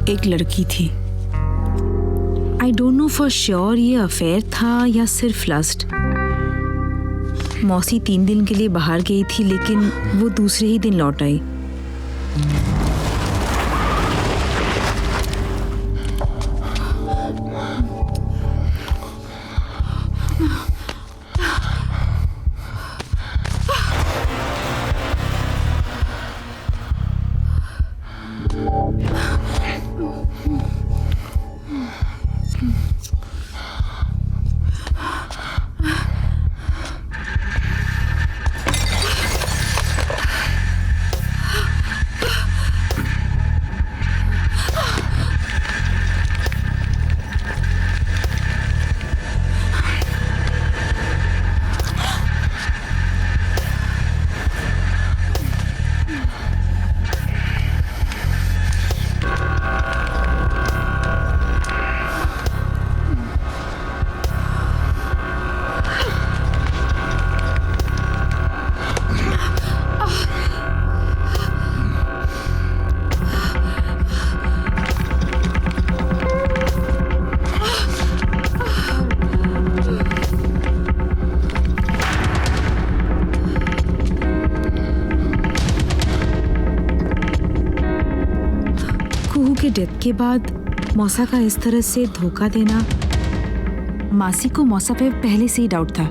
एक लड़की थी। I don't know for sure ये अफेयर था या सिर्फ लस्ट। मौसी 3 दिन के लिए बाहर गई थी, लेकिन वो दूसरे ही दिन लौट आई। के डेथ के बाद मौसा का इस तरह से धोखा देना, मासी को मौसा पे पहले से ही डाउट था।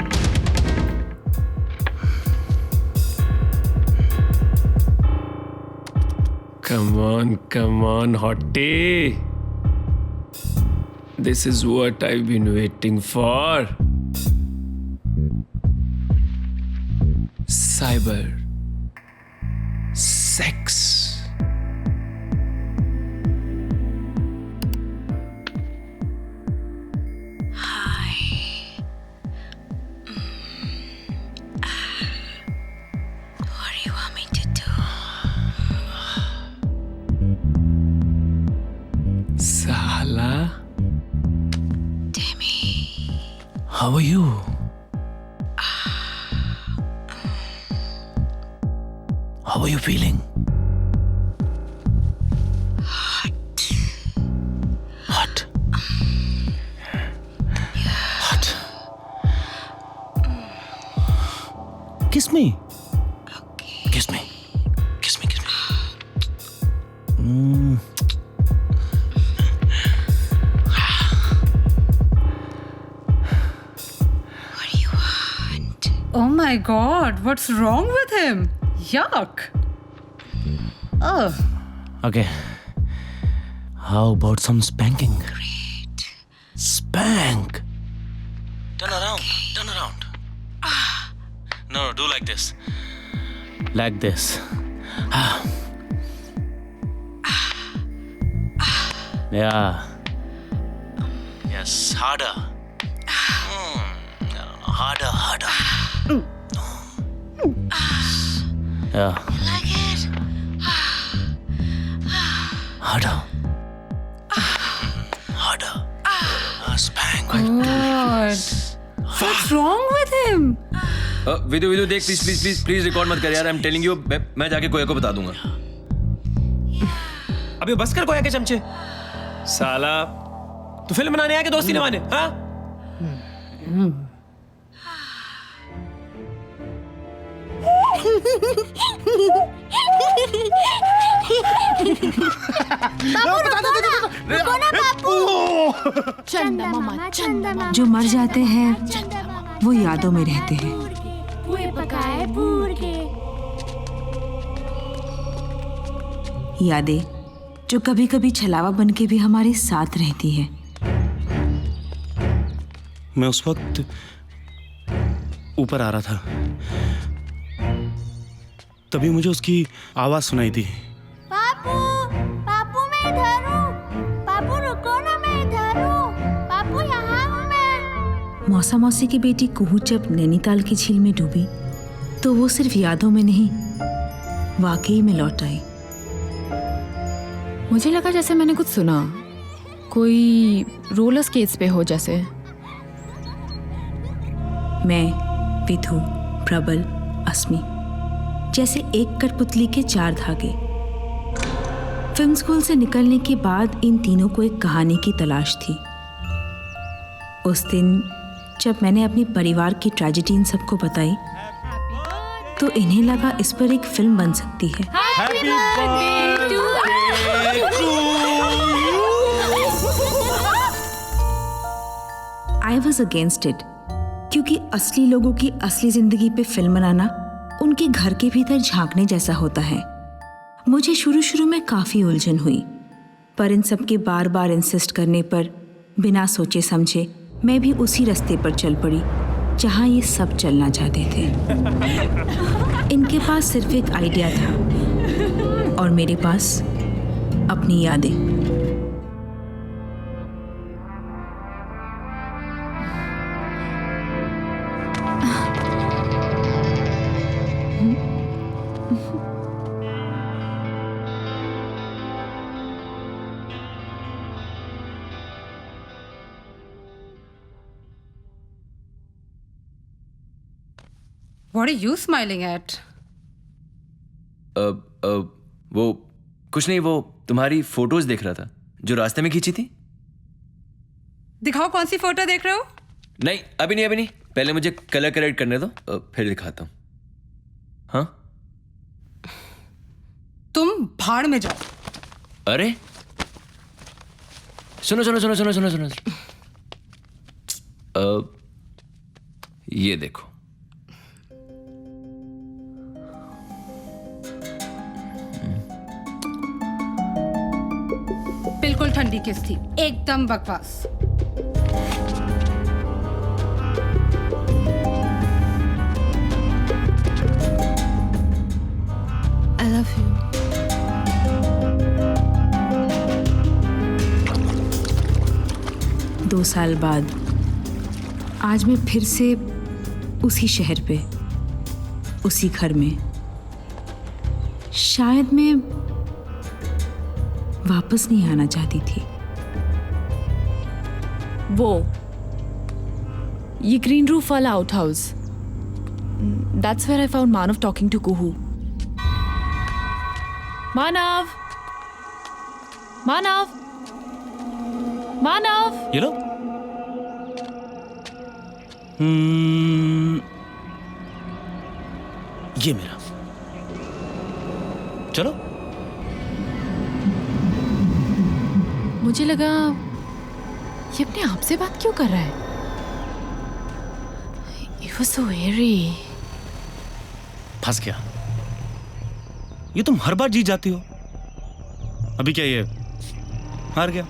Come on, hottie. This is what I've been waiting for. Cyber sex. How are you? How are you feeling? Hot. Hot? Hot? Kiss me. Okay. Kiss me. Kiss me, kiss me. Oh my God, what's wrong with him? Yuck. Oh. Okay. How about some spanking? Great. Spank. Turn around. Turn around. No, do like this. Like this. Yeah. Yes, harder. Harder, harder. Yeah. Like it? Harder. Harder. Spank. God. What's wrong with him? विदु देख please record मत कर यार। I am telling you, मैं जाके कोया को बता दूंगा। अबे बस कर कोया के चमचे। साला तू फिल्म बनाने आया कि दोस्ती निभाने? हाँ? चंदा मामा, चंदा मामा। जो मर जाते हैं वो यादों में रहते हैं। पूरे पकाए पूर के। यादें जो कभी कभी छलावा बन के भी हमारे साथ रहती है। मैं उस वक्त ऊपर आ रहा था, तभी मुझे उसकी आवाज सुनाई दी। पापू, पापू मैं इधर हूँ। पापू रुको ना, मैं इधर हूँ। पापू यहाँ हूँ मैं। मौसा मौसी की बेटी कुहू जब नैनीताल की झील में डूबी तो वो सिर्फ यादों में नहीं, वाकई में लौट आई। मुझे लगा जैसे मैंने कुछ सुना, कोई रोलर स्केट्स पे हो जैसे। मैं, विधु, प्रबल, अस्मी जैसे एक कठपुतली के 4 धागे। फिल्म स्कूल से निकलने के बाद इन तीनों को एक कहानी की तलाश थी। उस दिन जब मैंने अपने परिवार की ट्रेजेडी इन सबको बताई तो इन्हें लगा इस पर एक फिल्म बन सकती है। आई वॉज अगेंस्ट इट, क्योंकि असली लोगों की असली जिंदगी पे फिल्म बनाना उनके घर के भीतर झांकने जैसा होता है। मुझे शुरू में काफ़ी उलझन हुई, पर इन सब के बार बार इंसिस्ट करने पर बिना सोचे समझे मैं भी उसी रास्ते पर चल पड़ी जहाँ ये सब चलना चाहते थे। इनके पास सिर्फ एक आइडिया था और मेरे पास अपनी यादें। What are you smiling at? वो कुछ नहीं, वो तुम्हारी फोटोज देख रहा था जो रास्ते में खींची थी। दिखाओ कौन सी फोटो देख रहे हो? नहीं अभी नहीं, पहले मुझे कलर करेक्ट करने दो, फिर दिखाता हूँ। हाँ तुम भाड़ में जाओ। अरे सुनो, ये देखो। बिल्कुल ठंडी किस थी, एकदम बकवास। I love you. दो साल बाद आज मैं फिर से उसी शहर पे, उसी घर में। शायद मैं वापस नहीं आना चाहती थी। वो ये ग्रीन रूफ वाला outhouse, that's where I found Manav talking to Kuhu. Manav, Manav, Manav. ये लो। ये मेरा। चलो। मुझे लगा ये अपने आप से बात क्यों कर रहा है। It was so eerie. फंस गया। ये तुम हर बार जीत जाती हो। अभी क्या ये हार गया?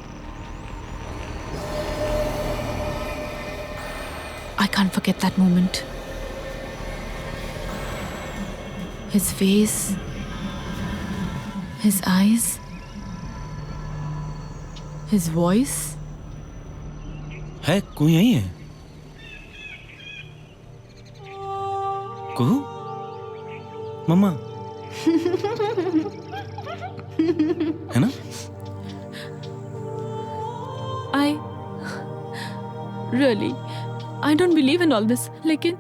I can't forget that moment. His face, his eyes, his voice. है कोई यही है? कुहू? मम्मा? है ना? I don't believe in all this. लेकिन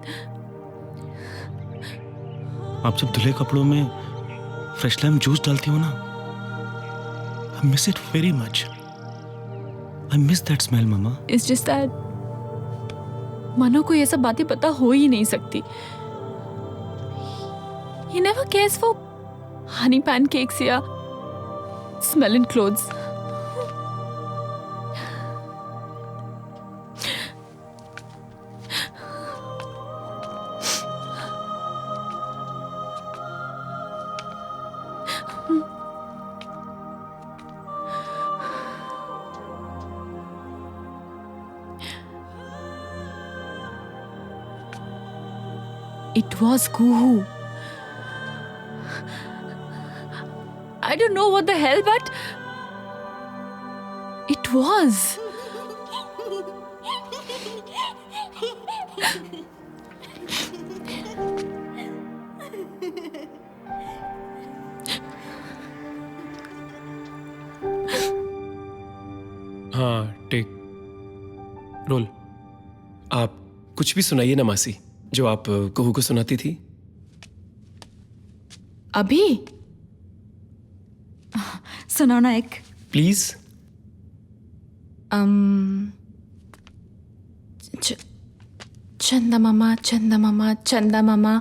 आप जब धुले कपड़ों में फ्रेश लाइम जूस डालती हो ना, I miss it very much. I miss that smell, Mama. it's just that मनो को ये सब बातें पता हो ही नहीं सकती. He never cares for honey pancakes या smelling clothes. It was Kuhu. I don't know what the hell, but it was. हाँ टेक रोल। आप कुछ भी सुनाइए ना मासी, जो आप कुहू को सुनाती थी। अभी सुनाओ ना एक। प्लीज। चंदा मामा चंदा मामा चंदा मामा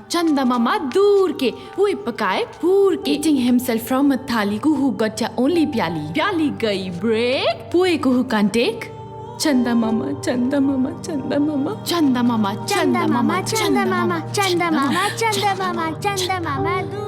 चंदा मामा दूर के हुई पकाए पूर के eating himself from a थाली कुहू गच्चा only प्याली प्याली गई ब्रेक पुए कुहू can't take चंदा मामा चंदा मामा चंदा मामा चंदा मामा चंदा मामा चंदा मामा चंदा मामा चंदा मामा चंदा मामा दूर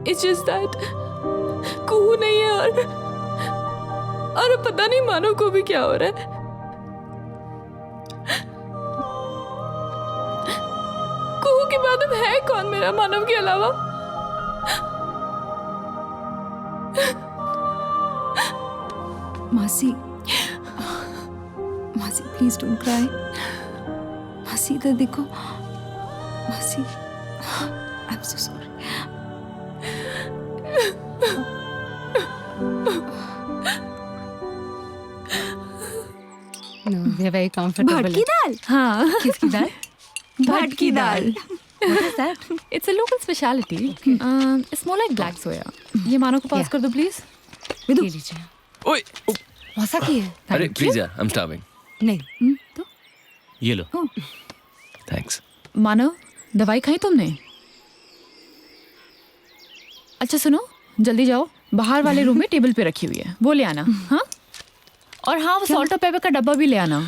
It's just that कुहू नहीं है और पता नहीं मानो को भी क्या हो रहा है। कुहू के बाद अब है कौन मेरा मानव के अलावा? मासी, मासी प्लीज डोंट क्राई। मासी इधर देखो। मासी, I am so sorry. No, we are very comfortable. भटकी दाल। हाँ, किसकी दाल? भटकी दाल। What is that? it's a local specialty. It's more like black soya. ये मानो को पास Yeah. कर दो प्लीज। ये लीजिए। ओए ओ, मौसा की है? अरे Thank प्लीज you. यार, आई एम स्टार्विंग। नहीं। तो ये लो। थैंक्स। मानव दवाई खाई तुमने? अच्छा सुनो, जल्दी जाओ, बाहर वाले रूम में टेबल पे रखी हुई है, वो ले आना। हाँ, और हाँ, वो सॉल्ट और पेपर का डब्बा भी ले आना।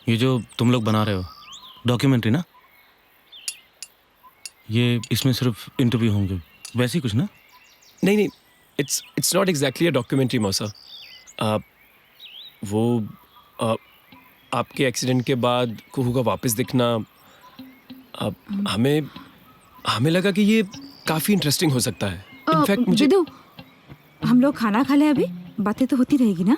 ये जो तुम लोग बना रहे हो डॉक्यूमेंट्री ना, ये इसमें सिर्फ इंटरव्यू होंगे, वैसे ही कुछ ना? नहीं नहीं, it's not exactly a documentary मौसा। वो आपके एक्सीडेंट के बाद कुहू का वापस दिखना, हमें लगा कि ये काफ़ी इंटरेस्टिंग हो सकता है। इनफैक्ट मुझे विदु, हम लोग खाना खा ले, अभी बातें तो होती रहेगी ना?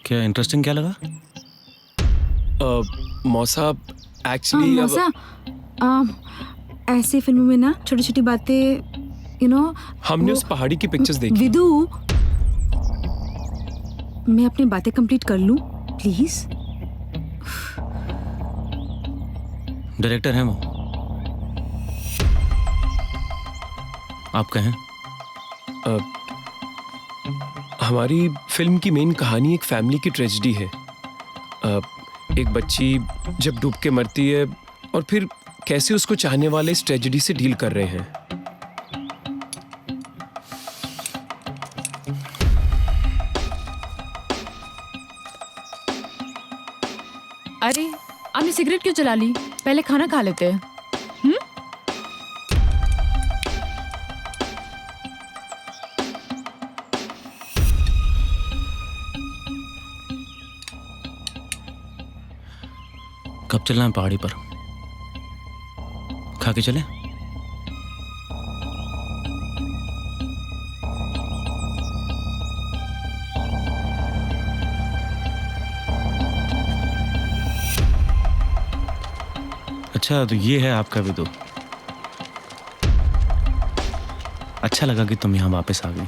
क्या इंटरेस्टिंग क्या लगा? मौसा एक्चुअली मौसा, ऐसी फिल्मों में ना छोटी छोटी बातें, यू नो। हमने उस पहाड़ी की पिक्चर्स देखी। विदु, मैं अपनी बातें कंप्लीट कर लूं प्लीज? डायरेक्टर हैं वो, आप कहें। हमारी फिल्म की मेन कहानी एक फैमिली की ट्रेजेडी है। एक बच्ची जब डूब के मरती है और फिर कैसे उसको चाहने वाले इस ट्रेजेडी से डील कर रहे हैं। अरे आपने सिगरेट क्यों जला ली? पहले खाना खा लेते हैं। कब चलना है पहाड़ी पर? खा के चले? अच्छा, तो ये है आपका विदु। अच्छा लगा कि तुम यहाँ वापस आ गई।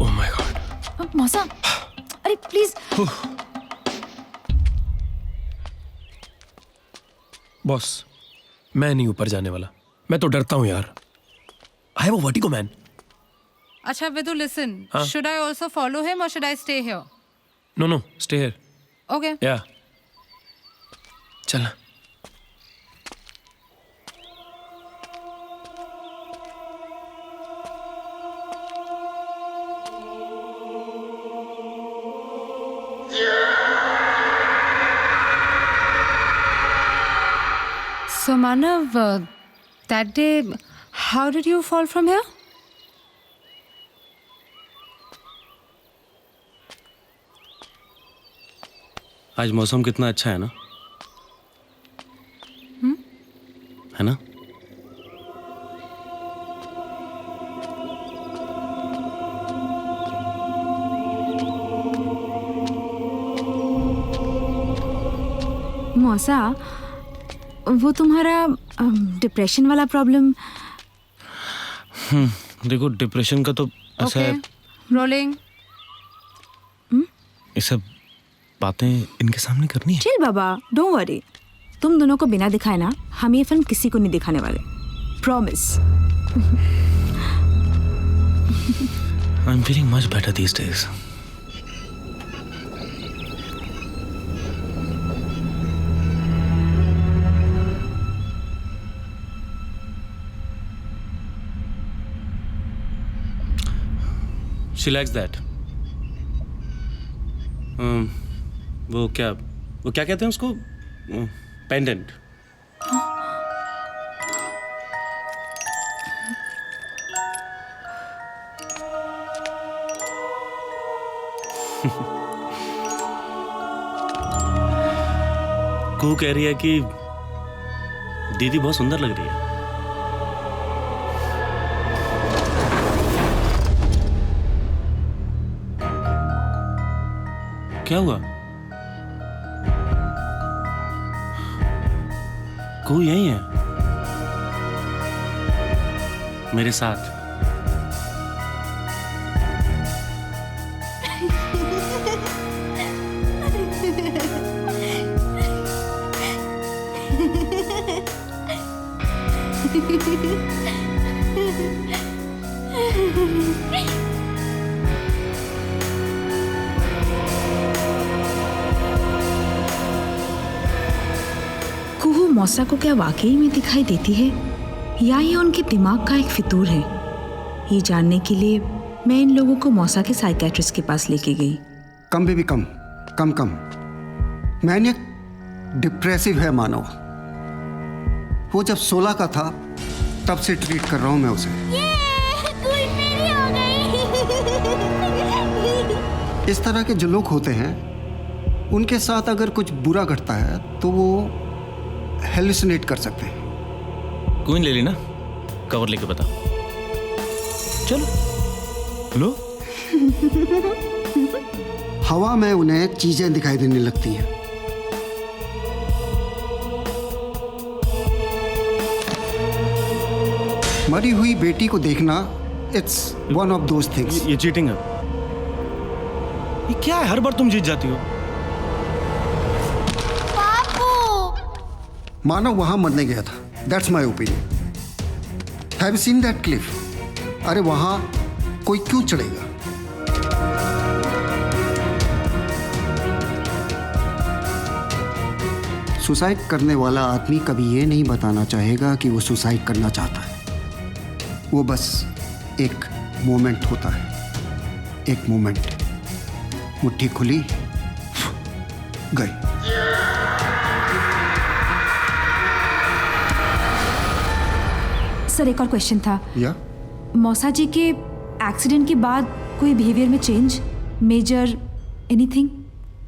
Oh my God. मौसा, अरे प्लीज। बॉस, मैं नहीं ऊपर जाने वाला, मैं तो डरता हूँ यार। I have a vertigo man. Acha, Vidu, listen. Huh? Should I also follow him or should I stay here? No, stay here. Okay. या चलना। So, Manav, that day, how did you fall from here? आज मौसम कितना अच्छा है ना? है ना? मौसा, वो तुम्हारा डिप्रेशन वाला प्रॉब्लम। देखो, डिप्रेशन का तो ऐसा है, रोलिंग। ये सब बातें इनके सामने करनी है। Chill Baba, don't worry. तुम दोनों को बिना दिखाए ना हम ये फिल्म किसी को नहीं दिखाने वाले, promise. I am feeling much better these days. She likes that. वो क्या कहते हैं उसको? पेंडेंट। कू कह रही है कि दीदी बहुत सुंदर लग रही है। क्या हुआ? कोई यही है मेरे साथ। कुहू मौसा को क्या वाकई में दिखाई देती है या ये उनके दिमाग का एक फितूर है? ये जानने के लिए मैं इन लोगों को मौसा के साइकेट्रिस्ट के पास लेके गई। कम बेबी कम कम कम। मैनियक डिप्रेसिव है मानो। वो जब 16 का था तब से ट्रीट कर रहा हूं मैं उसे। कोई मेरी हो गई। इस तरह के जो लोग होते हैं उनके साथ अगर कुछ बुरा घटता है तो वो हेलुसिनेट कर सकते हैं। क्वीन ले ली ना, कवर लेके बता। चलो लो। हवा में उन्हें चीजें दिखाई देने लगती हैं। मरी हुई बेटी को देखना it's one of those things. ये चीटिंग है। ये क्या है, हर बार तुम जीत जाती हो। मानव वहां मरने गया था, that's my opinion. Have you seen that Cliff? अरे वहां कोई क्यों चढ़ेगा? सुसाइड करने वाला आदमी कभी ये नहीं बताना चाहेगा कि वो सुसाइड करना चाहता है। वो बस एक मोमेंट होता है, एक मोमेंट। मुट्ठी खुली, गई। सर, एक और क्वेश्चन था। या मौसा जी के एक्सीडेंट के बाद कोई बिहेवियर में चेंज, मेजर, एनीथिंग?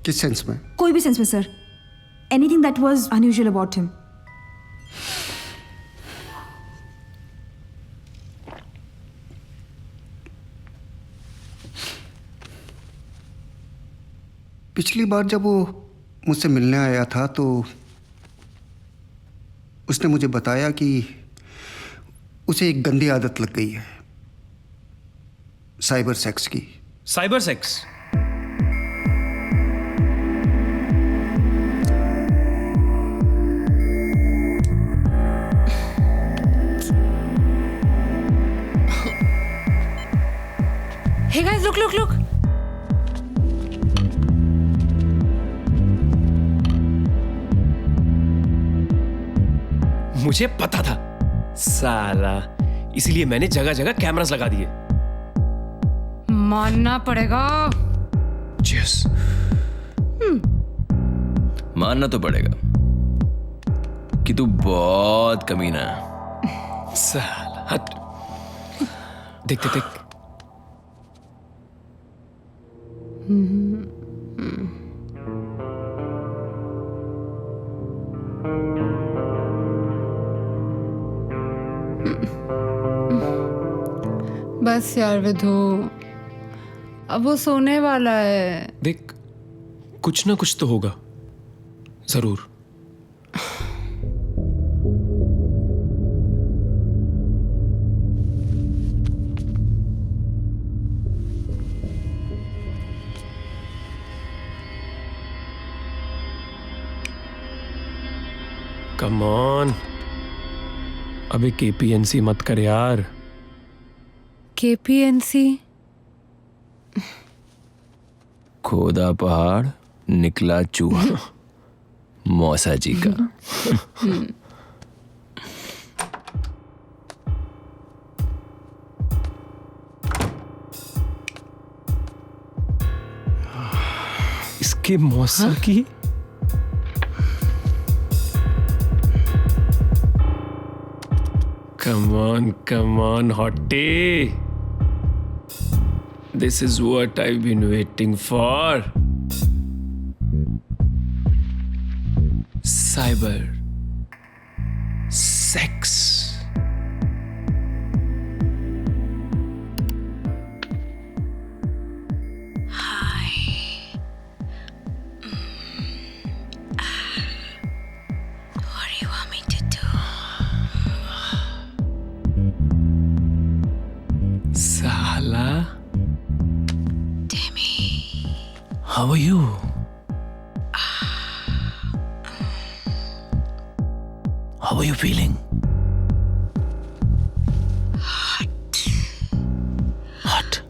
किस सेंस में? कोई भी सेंस में sir. Anything that was unusual about him? पिछली बार जब वो मुझसे मिलने आया था तो उसने मुझे बताया कि उसे एक गंदी आदत लग गई है, साइबर सेक्स की। Cyber sex? Hey guys, look. मुझे पता था साला, इसीलिए मैंने जगह जगह कैमरास लगा दिए। मानना पड़ेगा। Cheers। मानना तो पड़ेगा कि तू बहुत कमीना है। साला हट। देख। बस यार विधु, अब वो सोने वाला है। देख, कुछ ना कुछ तो होगा जरूर। कम ऑन, अबे केपीएनसी मत कर यार। केपीएनसी? खोदा पहाड़ निकला चूहा, मौसा जी का। इसके मौसा की come on, hottie. This is what I've been waiting for. Cyber sex. What do you want me to do? Sahala, Demi, How are you? How are you feeling? Hot. Hot.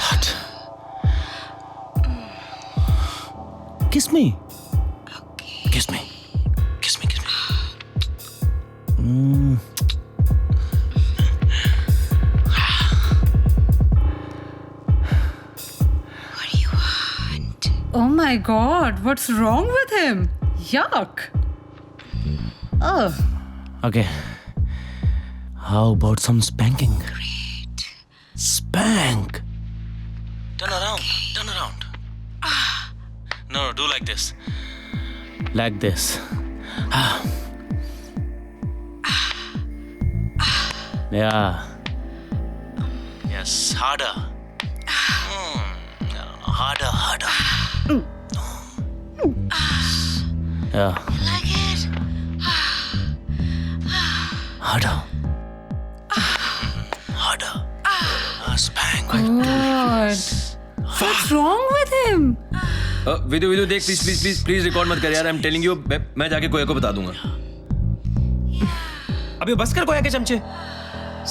Hot. Kiss me. okay. Kiss me. Kiss me. Kiss me. What do you want? Oh my god, what's wrong with him? Yuck. Ugh. Okay. How about some spanking? Great. Spank. Turn around. Turn around. No, do like this. Like this. Yeah. Yes, harder. Harder. Yeah. Like it? Harder. Spank. God. What's wrong with him? विदु विदु देख, please record मत कर यार। I am telling you, मैं जाके कोया को बता दूंगा। अबे बस कर कोया के चमचे।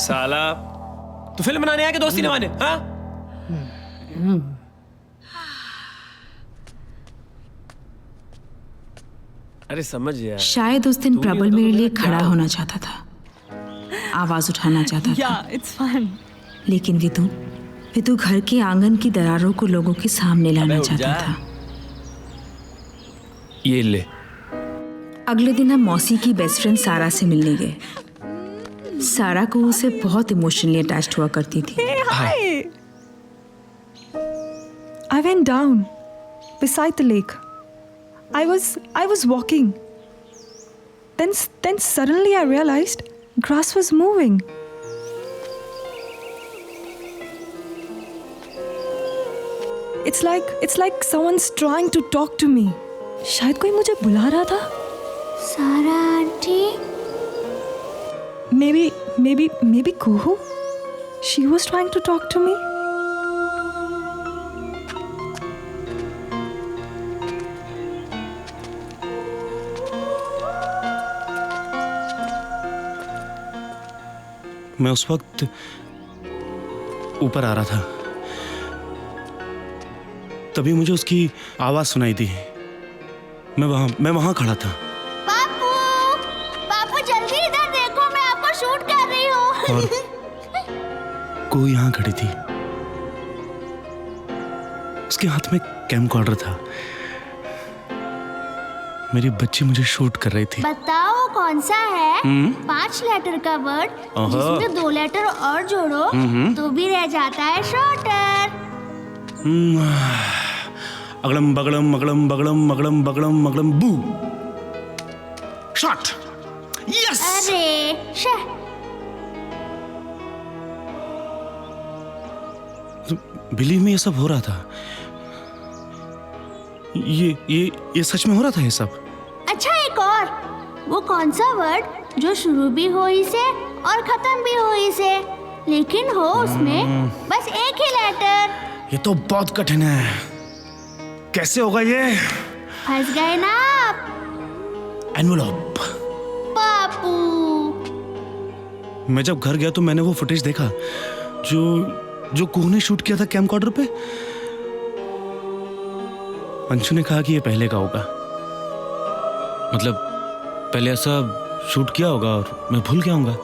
साला, तू फिल्म बनाने आया कि दोस्ती निभाने? हाँ? अरे समझ यार। शायद उस दिन प्रबल मेरे लिए खड़ा होना चाहता था, आवाज उठाना चाहता था। it's fun. लेकिन विदु घर के आंगन की दरारों को लोगों के सामने लाना चाहता था। ये ले। अगले दिन हम मौसी की बेस्ट फ्रेंड सारा से मिलने गए। सारा को उसे बहुत इमोशनली अटैच्ड हुआ करती थी। Hi. I went down beside the lake. I was walking. Then suddenly I realized grass was moving. It's like someone's trying to talk to me. शायद कोई मुझे बुला रहा था. सारा aunty, Maybe Kuhu. She was trying to talk to me. मैं उस वक्त ऊपर आ रहा था, तभी मुझे उसकी आवाज सुनाई दी। मैं वहां खड़ा था। पापू जल्दी इधर देखो, मैं आपको शूट कर रही हूँ। और कोई यहाँ खड़ी थी, उसके हाथ में कैमकॉर्डर था। मेरी बच्ची मुझे शूट कर रही थी। बताओ कौन सा है? 5 लेटर का वर्ड जिसमें 2 लेटर और जोड़ो तो भी रह जाता है शॉर्टर। अगड़म बगड़म मगड़म बगड़म मगड़म बगड़म मगड़म बू। शॉट। यस अरे शे, बिलीव में ये सब हो रहा था। ये सच में हो रहा था ये सब। अच्छा एक और, वो कौन सा वर्ड जो शुरू भी हो ही से और खत्म भी हो ही से, लेकिन हो उसमें बस एक ही लेटर। ये तो बहुत कठिन है, कैसे होगा ये? फंस गए ना आप एनवेलप। पापू। मैं जब घर गया तो मैंने वो फुटेज देखा जो कुहू ने शूट किया था कैमकॉर्डर पे। अंशु ने कहा कि ये पहले का होगा, मतलब पहले ऐसा शूट किया होगा और मैं भूल गया हूँगा।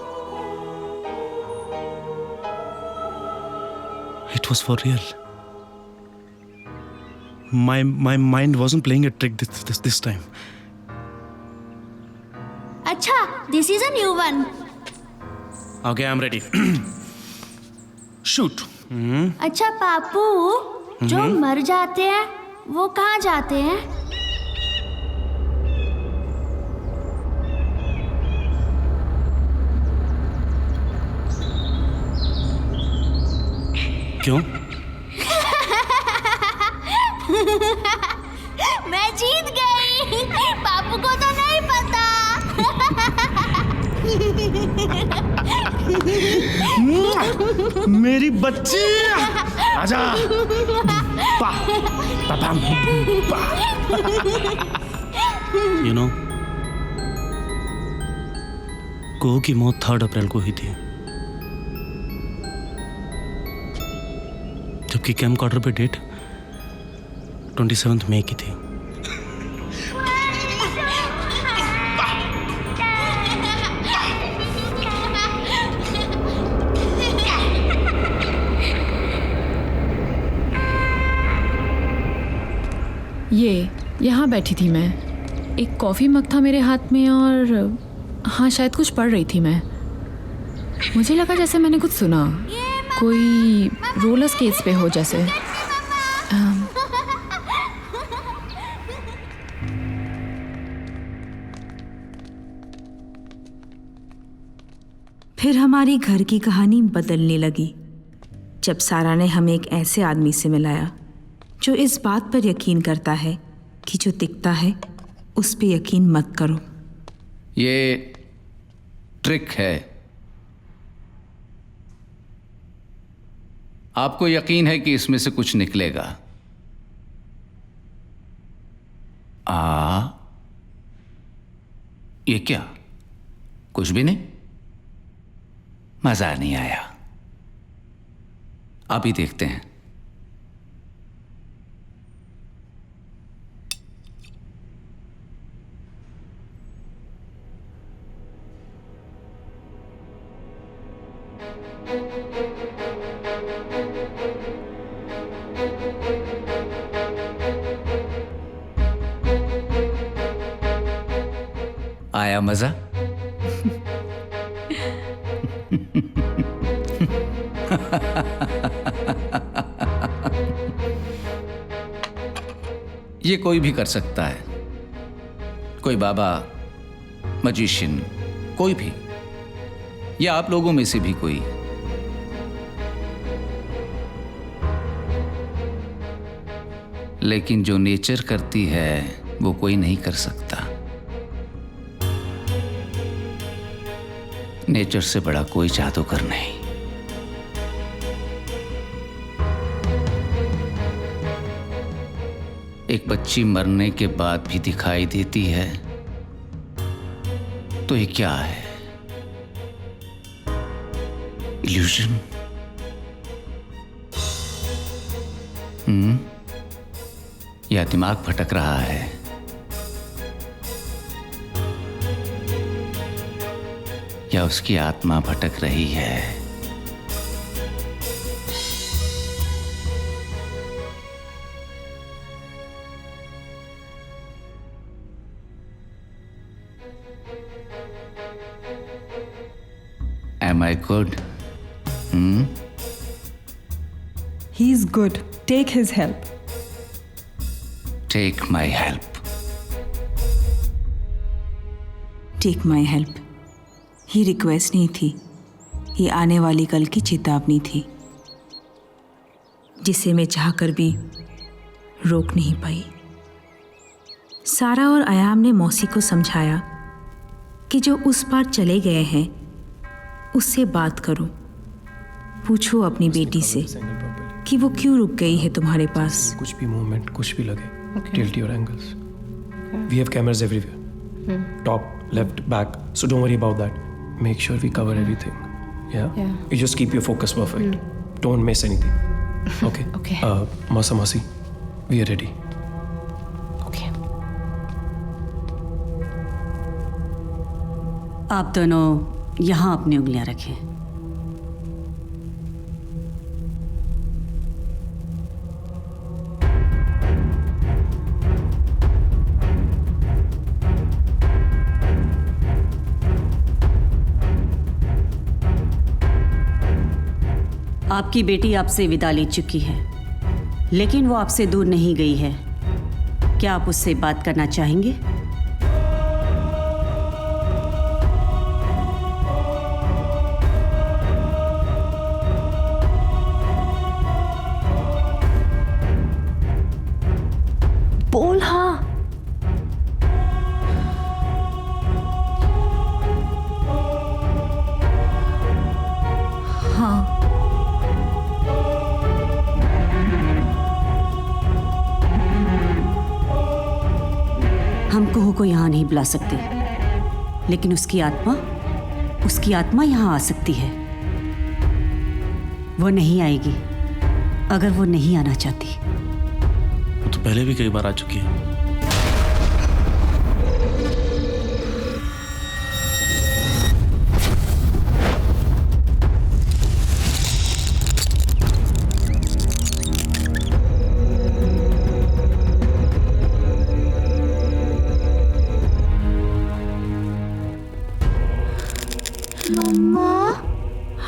It was for real. My mind wasn't playing a trick this time. अच्छा, this is a new one. Okay, I'm ready. Shoot. अच्छा पापू, जो मर जाते हैं वो कहाँ जाते हैं? क्यों? मैं जीत गई, पापू को तो नहीं पता। मेरी बच्ची आजा। You know, कुहू की मौत 3 अप्रैल को हुई थी, जबकि कैमकॉर्डर पे डेट 27 मई की थी। यहाँ बैठी थी मैं, एक कॉफ़ी मग था मेरे हाथ में और हाँ शायद कुछ पढ़ रही थी मैं। मुझे लगा जैसे मैंने कुछ सुना, कोई रोलर स्केट्स पे हो जैसे। फिर हमारी घर की कहानी बदलने लगी जब सारा ने हमें एक ऐसे आदमी से मिलाया जो इस बात पर यकीन करता है कि जो दिखता है उस पे यकीन मत करो। ये ट्रिक है। आपको यकीन है कि इसमें से कुछ निकलेगा। ये क्या? कुछ भी नहीं? मजा नहीं आया? अभी देखते हैं। आया मजा? ये कोई भी कर सकता है, कोई बाबा, मजिशियन, कोई भी, या आप लोगों में से भी कोई। लेकिन जो नेचर करती है वो कोई नहीं कर सकता। नेचर से बड़ा कोई जादूगर नहीं। एक बच्ची मरने के बाद भी दिखाई देती है तो ये क्या है? इल्यूजन? या दिमाग भटक रहा है? या उसकी आत्मा भटक रही है? Am I good? He's good. Take his help. Take my help. Take my help. ये रिक्वेस्ट नहीं थी, ये आने वाली कल की चेतावनी थी, जिसे मैं चाहकर भी रोक नहीं पाई। सारा और अयाम ने मौसी को समझाया कि जो उस पार चले गए हैं उससे बात करो, पूछो अपनी बेटी से कि वो क्यों रुक गई है तुम्हारे पास। कुछ भी मूवमेंट, कुछ भी लगे, tilt your angles. We have cameras everywhere. Top, left, back. So don't worry about that. Make sure we cover everything. Yeah? You just keep your focus perfect. Don't miss anything. Okay? Okay. Masa Masi, we are ready. Okay. आप दोनों यहाँ अपनी उंगलियां रखें। आपकी बेटी आपसे विदा ले चुकी है, लेकिन वो आपसे दूर नहीं गई है। क्या आप उससे बात करना चाहेंगे? बोल हाँ। हम कुहू को यहाँ नहीं बुला सकते, लेकिन उसकी आत्मा यहाँ आ सकती है। वो नहीं आएगी अगर वो नहीं आना चाहती। वो तो पहले भी कई बार आ चुकी है।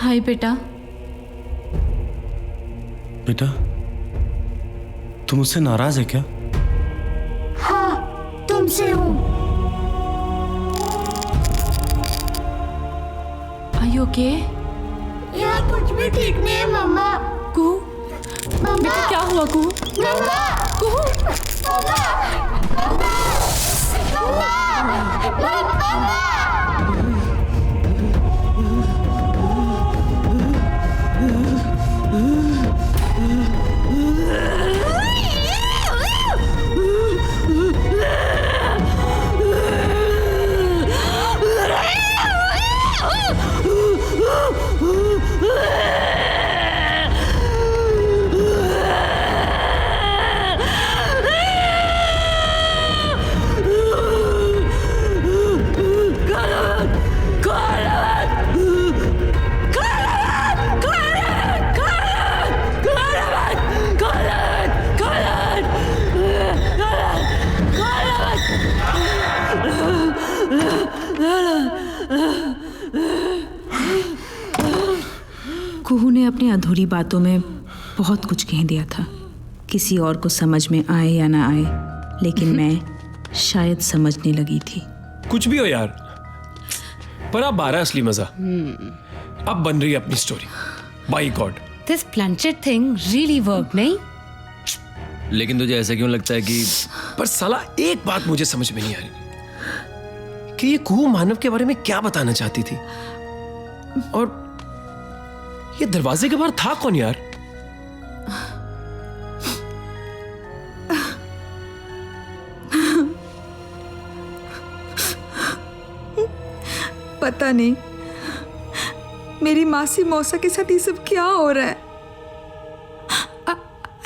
हाय बेटा। बेटा, तुम मुझसे नाराज है क्या? हाँ, तुमसे हूँ। Are you okay? यहाँ कुछ भी ठीक नहीं है मम्मा। कुहू, मम्मा, बेटा क्या हुआ कुहू? मम्मा, कुहू, मम्मा, मम्मा, मम्मा। कुहू ने अपनी अधूरी बातों में बहुत कुछ कह दिया था, किसी और को समझ में आए या ना आए, लेकिन मैं शायद समझने लगी थी। कुछ भी हो यार, पर अब 12 असली मजा। अब बन रही है अपनी story. By god, this planchette thing really work, नहीं? लेकिन तुझे ऐसा क्यों लगता है कि पर साला एक बात मुझे समझ में नहीं आ रही कि ये कुहू मानव के बारे में क्या बताना चाहती थी, और ये दरवाजे के बाहर था कौन यार? पता नहीं मेरी मासी मौसा के साथ ये सब क्या हो रहा है।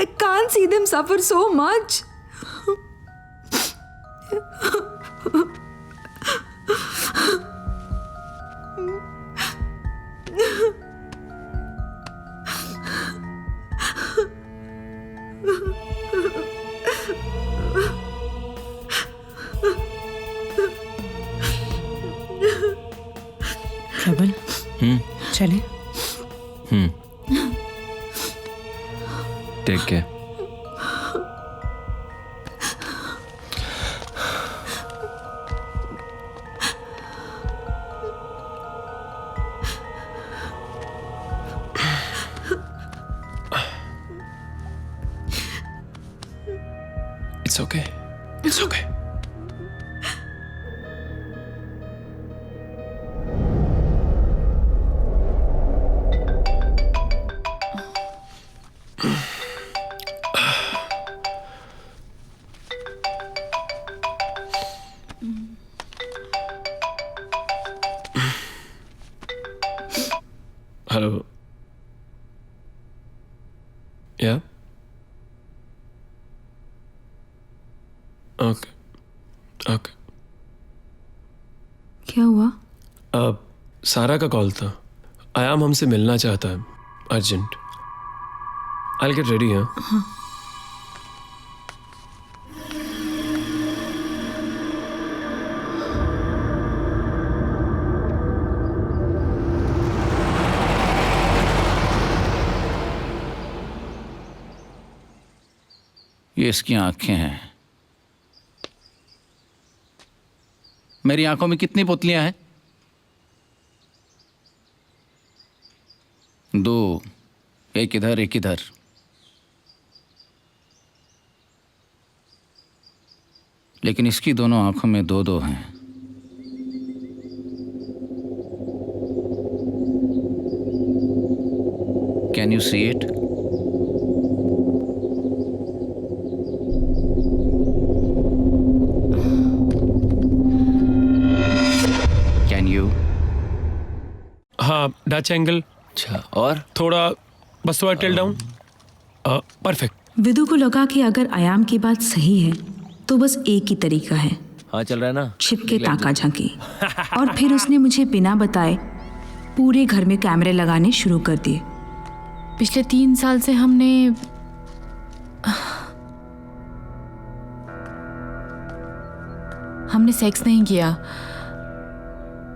I can't see them suffer so much. Prabal, चले? Take care. It's okay. It's okay. Hello. Yeah? Okay. Okay. क्या हुआ? सारा का कॉल था. आयाम हमसे मिलना चाहता है. अर्जेंट. I'll get ready, हाँ? ये इसकी आंखें हैं. मेरी आंखों में कितनी पुतलियां हैं? 2. एक इधर एक इधर. लेकिन इसकी दोनों आंखों में 2-2 हैं. Can you see it? हाँ, डच एंगल. अच्छा, और थोड़ा बस थोड़ा टिल डाउन. परफेक्ट. विदु को लगा कि अगर आयाम की बात सही है तो बस एक ही तरीका है. हाँ, चल रहा है ना. छिपके ताका झांकी. और फिर उसने मुझे बिना बताए पूरे घर में कैमरे लगाने शुरू कर दिए. पिछले 3 साल से हमने सेक्स नहीं किया.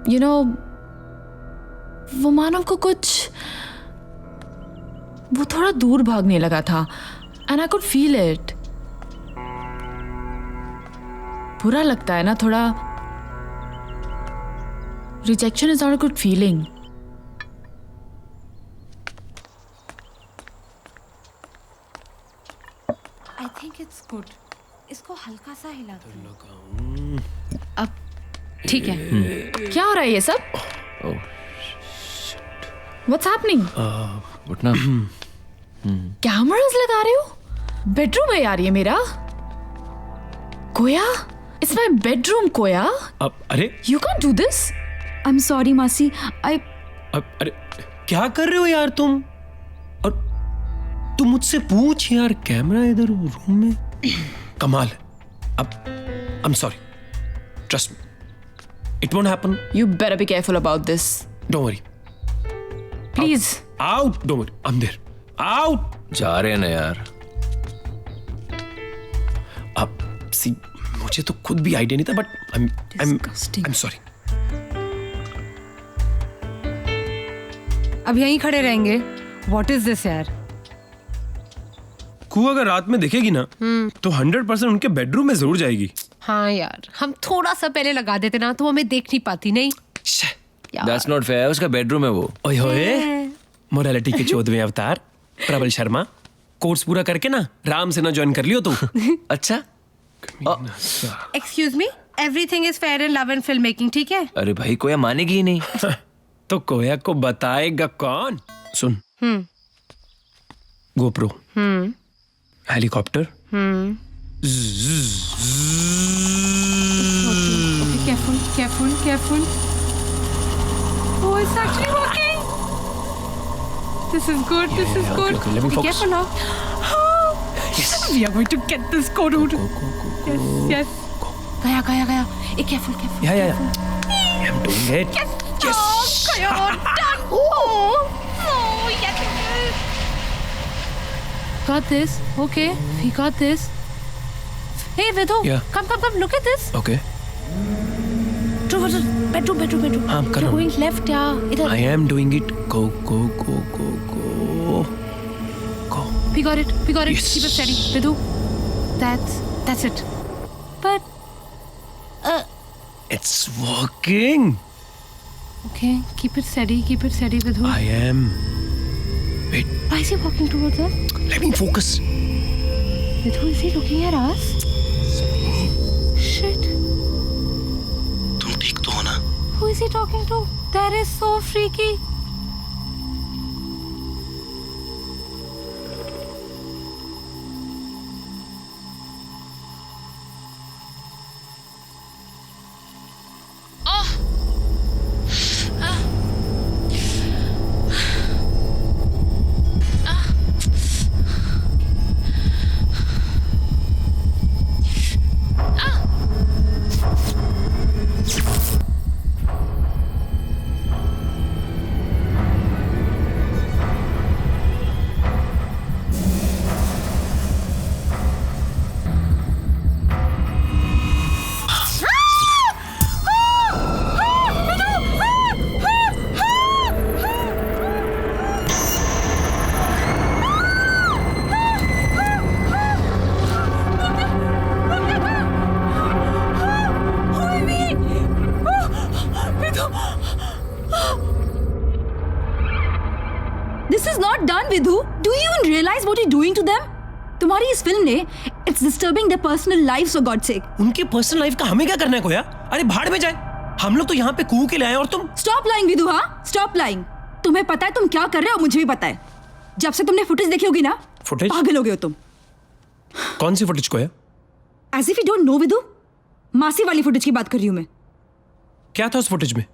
यू नो, वो मानव को वो थोड़ा दूर भागने लगा था. And I could feel it. बुरा लगता है ना थोड़ा. Rejection is not a good feeling. I think it's good. इसको हल्का सा हिला दो. अब ठीक है. क्या हो रहा है ये सब? What's happening? उठना. कैमरास लगा रहे हो? बेडरूम है यार ये मेरा. कोया, it's my bedroom, कोया. अब अरे You can't do this. I'm sorry मासी. अरे क्या कर रहे हो यार तुम? और तुम मुझसे पूछ यार, कैमरा इधर रूम में. कमाल है. अब I'm sorry. Trust me. It won't happen. You better be careful about this. Don't worry. Please. Out. Don't worry. I'm there. Out. जा रहे हैं ना यार. अब सी, मुझे तो खुद भी आइडिया नहीं था, बट I'm sorry. अब यहीं खड़े रहेंगे. What is this यार? कू अगर रात में देखेगी ना तो 100% उनके बेडरूम में जरूर जाएगी. हाँ यार, हम थोड़ा सा पहले लगा देते ना तो हमें देख नहीं पाती. नहीं. That's not fair. उसका बेडरूम है वो. ओए होए, मोरालिटी के 14वें अवतार प्रबल शर्मा. कोर्स पूरा करके ना राम सेना ज्वाइन कर लियो तुम. अच्छा. Excuse me, everything is fair in love and filmmaking, ठीक है? अरे भाई, कोया मानेगी ही नहीं. तो कोया को बताएगा कौन? सुन. GoPro. Helicopter. Careful. Oh, it's actually working. This is good. Okay, let me Be focus. careful now. Yes. We are going to get this go, dude. Yes. Gaya. Careful. Yeah. I'm doing it. Yes. Gaya, done. Oh, yes. Got this. Okay, we got this. Hey, Vidhu. Yeah. Come. Look at this. Okay. Bedroom. हाँ, कर रहा हूँ. Going left, yeah. इधर. I am doing it. Go. We got it. Yes. Keep it steady, Vidhu. That's it. But It's working. okay, keep it steady, Vidhu. I am. Wait. Why is he walking towards us? Let me focus. Vidhu, is he looking at us? he talking to? That is so freaky. This is not done, Vidhu. Do you even realize what you're doing to them? तुम्हारी इस film ने it's disturbing their personal lives for God's sake. उनकी personal life का हमें क्या करना है कोया? अरे भाड़ में जाए। हम लोग तो यहाँ पे कूह के लाए और तुम Stop lying, Vidhu, हाँ? Stop lying. तुम्हें पता है तुम क्या कर रहे हो, मुझे भी पता है. जब से तुमने फुटेज देखी होगी ना, फुटेज पागल हो गए हो तुम. कौन सी footage Koya? As if you don't know, Vidhu. मासी वाली फुटेज की बात कर रही हूँ मैं. क्या था उस फुटेज में?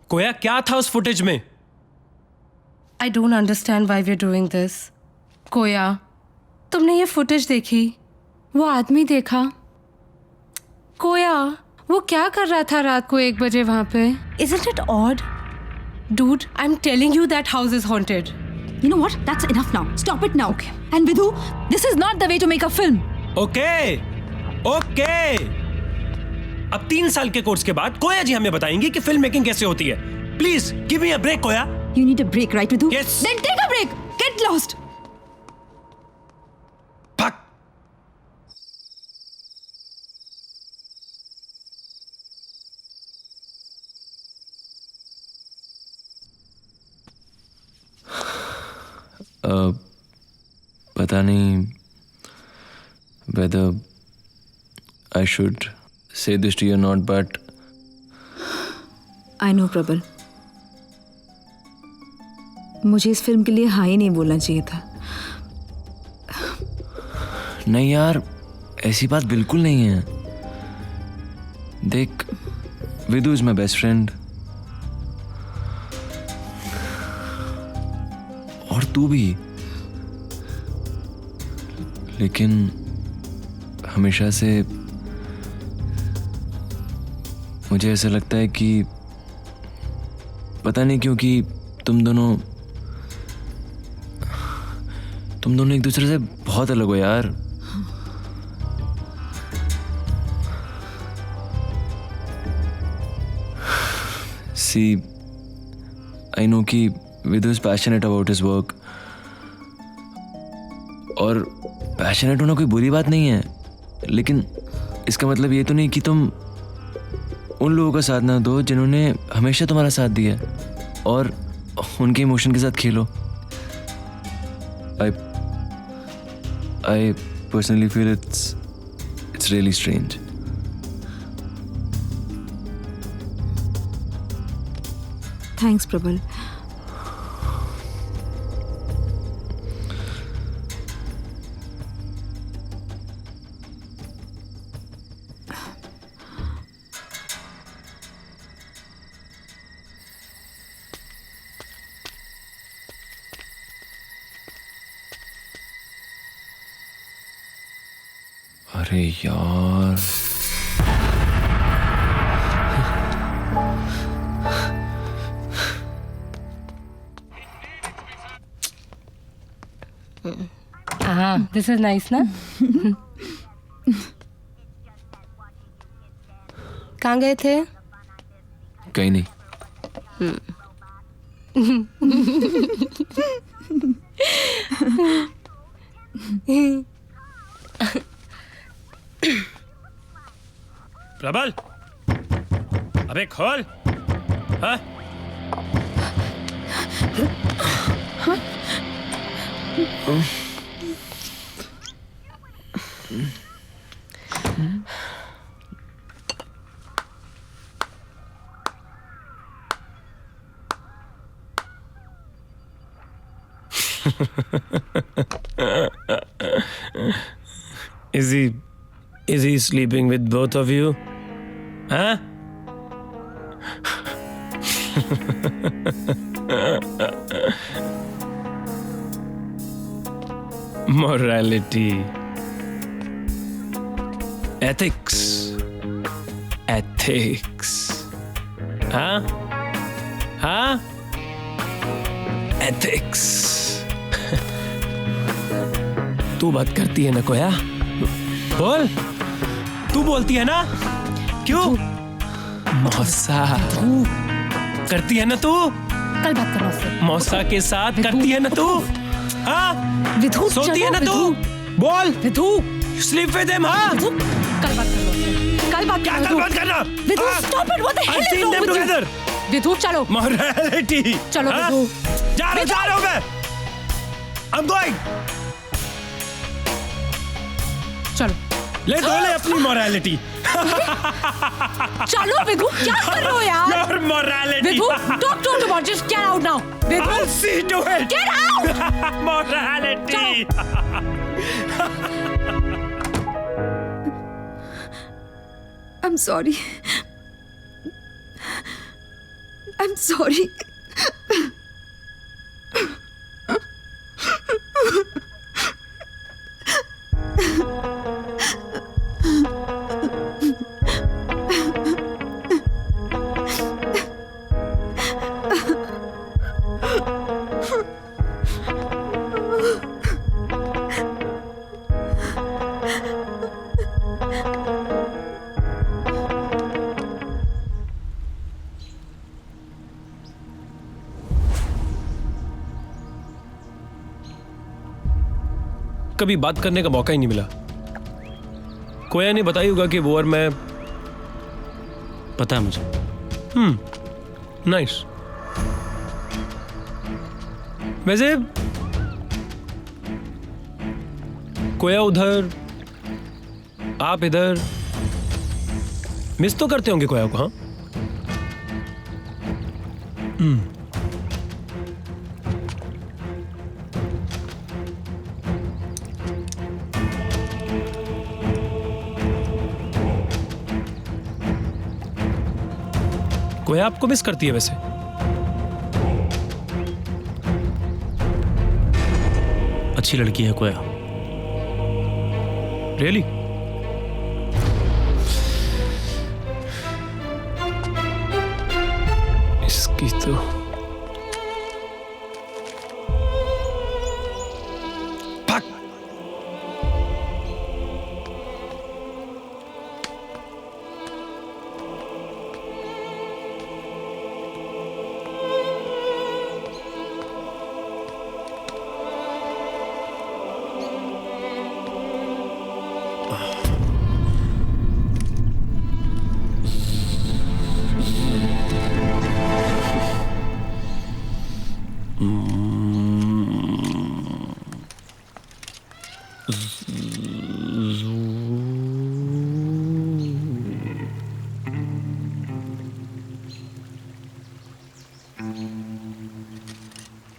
कोया क्या था उस फुटेज में? I don't understand why we're doing this. कोया, तुमने ये फुटेज देखी? वो आदमी देखा? कोया, वो क्या कर रहा था रात को 1 बजे वहाँ पे? Isn't it odd? Dude, I'm telling you that house is haunted. You know what? That's enough now. Stop it now. Okay. And Vidhu, this is not the way to make a film. Okay. अब 3 साल के course के बाद कोया जी हमें बताएंगे कि film making कैसे होती है. Please give me a break, Koya. You need a break, right, Vidhu? Yes. Then take a break. Get lost. Fuck. पता नहीं whether I should say this to you or not, but I know, प्रबल. मुझे इस film के लिए हाँ ही नहीं बोलना चाहिए था. नहीं यार, ऐसी बात बिल्कुल नहीं है. देख, विदु इज माई बेस्ट फ्रेंड और तू भी. लेकिन हमेशा से मुझे ऐसा लगता है कि पता नहीं क्यों कि तुम दोनों एक दूसरे से बहुत अलग हो यार. See, I know कि Vidhu is passionate about his work और पैशनेट होना कोई बुरी बात नहीं है, लेकिन इसका मतलब ये तो नहीं कि तुम उन लोगों का साथ ना दो जिन्होंने हमेशा तुम्हारा साथ दिया और उनके इमोशन के साथ खेलो. I personally feel it's really strange. Thanks, प्रबल. अरे यार, हाँ, this is nice ना? कहाँ गए थे? कहीं नहीं. प्रबल, अबे खोल. हाँ? Is he sleeping with both of you? Huh? Morality. Ethics. Huh? Ethics. तू बात करती है ना कोया? बोल, तू बोलती है ना? क्यों? मौसा करती है ना तू? कल बात करना उससे। मौसा के साथ करती है ना तू? हाँ? विधु, सोती है ना तू? बोल, विधु, स्लीप विद हिम, हाँ? विधु, कल बात करना उससे। कल बात क्या करना कल तू। बात करना? Vidhu, stop it, what the hell is wrong with you? Vidhu, चलो। Morality. चलो हाँ? विधु। जा रहा हूँ मैं। I'm going. चलो। ले अपनी morality. चलो विधु, क्या कर रहे हो यार? Your morality. Vidhu, don't about, just get out now. Vidhu, I'll see to it. get out. Morality. I'm sorry. I'm sorry. कभी बात करने का मौका ही नहीं मिला। कोया ने बताया होगा कि वो और मैं। पता है मुझे। नाइस। वैसे कोया उधर, आप इधर, मिस तो करते होंगे कोया को, हाँ? कोया आपको मिस करती है वैसे? अच्छी लड़की है कोया। रियली? इसकी तो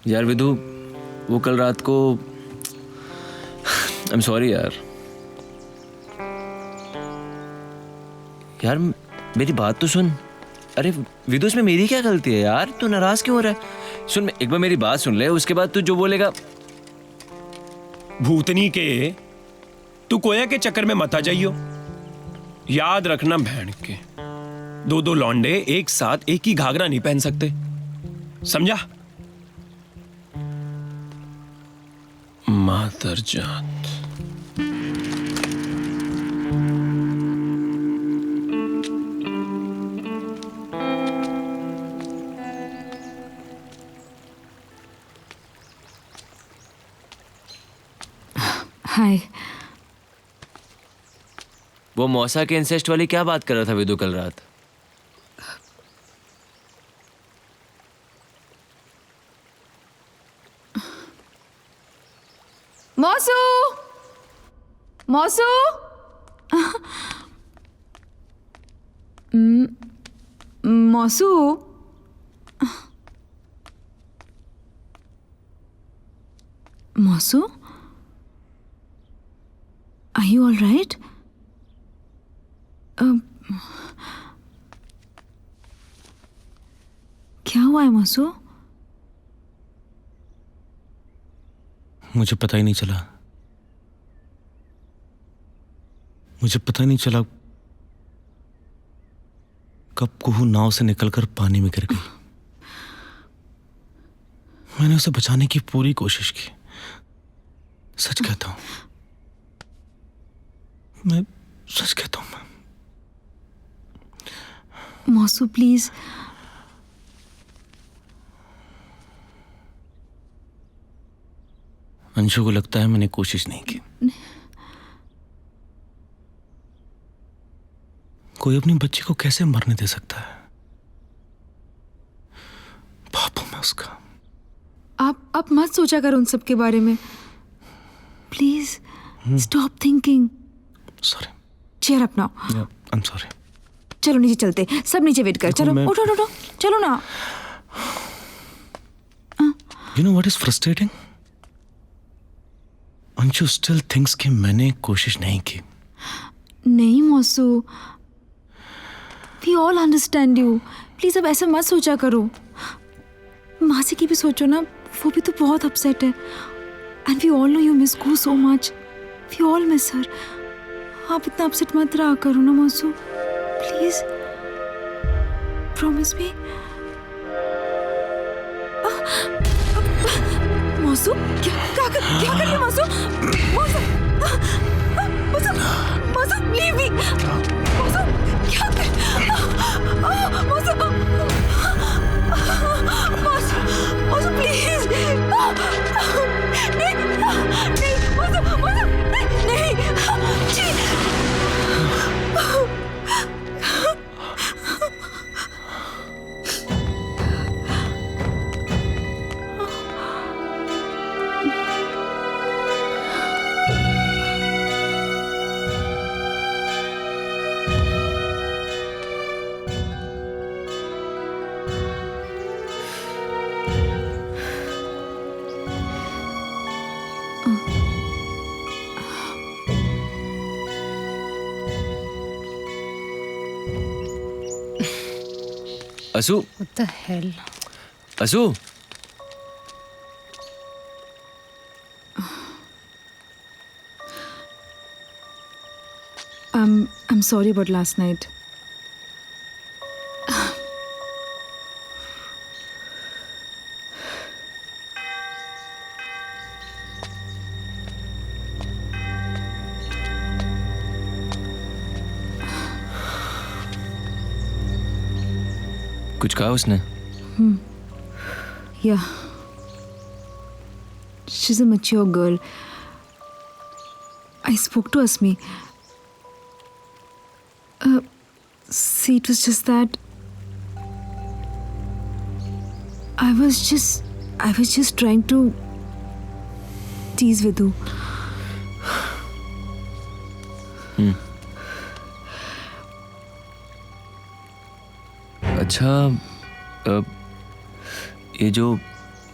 यार विधु, वो कल रात को आई एम सॉरी यार। यार मेरी बात तो सुन। अरे विधु, इसमें मेरी क्या गलती है यार? तू नाराज क्यों हो रहा है? सुन, एक बार मेरी बात सुन ले, उसके बाद तू जो बोलेगा। भूतनी के तू कोया के चक्कर में मत आ जाइयो। याद रखना बहन के, दो लौंडे एक साथ एक ही घाघरा नहीं पहन सकते, समझा? मादर जात। हाय। वो मौसा के इंसेस्ट वाली क्या बात कर रहा था विधु कल रात? मौसू, मौसू, मौसू, मौसू, आर यू ऑल राइट? क्या हुआ है मौसू? मुझे पता ही नहीं चला। मुझे पता नहीं चला कब कुहू नाव से निकलकर पानी में गिर गई। मैंने उसे बचाने की पूरी कोशिश की, सच कहता हूं, मैं सच कहता हूं। मौसू प्लीज। अंशु को लगता है मैंने कोशिश नहीं की। कोई अपनी बच्ची को कैसे मरने दे सकता है? पाप हूं मैं उसका। आप मत सोचा करो उन सब के बारे में, please stop thinking. Sorry. Cheer up now. I am sorry. चलो नीचे चलते, सब नीचे वेट कर। चलो उठो उठो, चलो ना। You know what is frustrating? Anshu still thinks कि मैंने कोशिश नहीं की। नहीं मौसू, we all understand you. Please अब ऐसा मत सोचा करो। मासी की भी सोचो ना, वो भी तो बहुत अपसेट है। And we all know you miss Koo so much. We all miss her. आप इतना अपसेट मत रहा करो ना मौसू, प्लीज। Promise me. मौसू, क्या कर रही है मौसू? मौसू, leave me. मौसू, क्या कर? मौसू, प्लीज। नहीं, मौसू, नहीं। असू, What the hell? असू, I'm sorry about last night. कुछ कहा उसने? Yeah. She's a mature girl. I spoke to Asmi. See, it was just that I was just trying to tease Vidhu. अच्छा, ये जो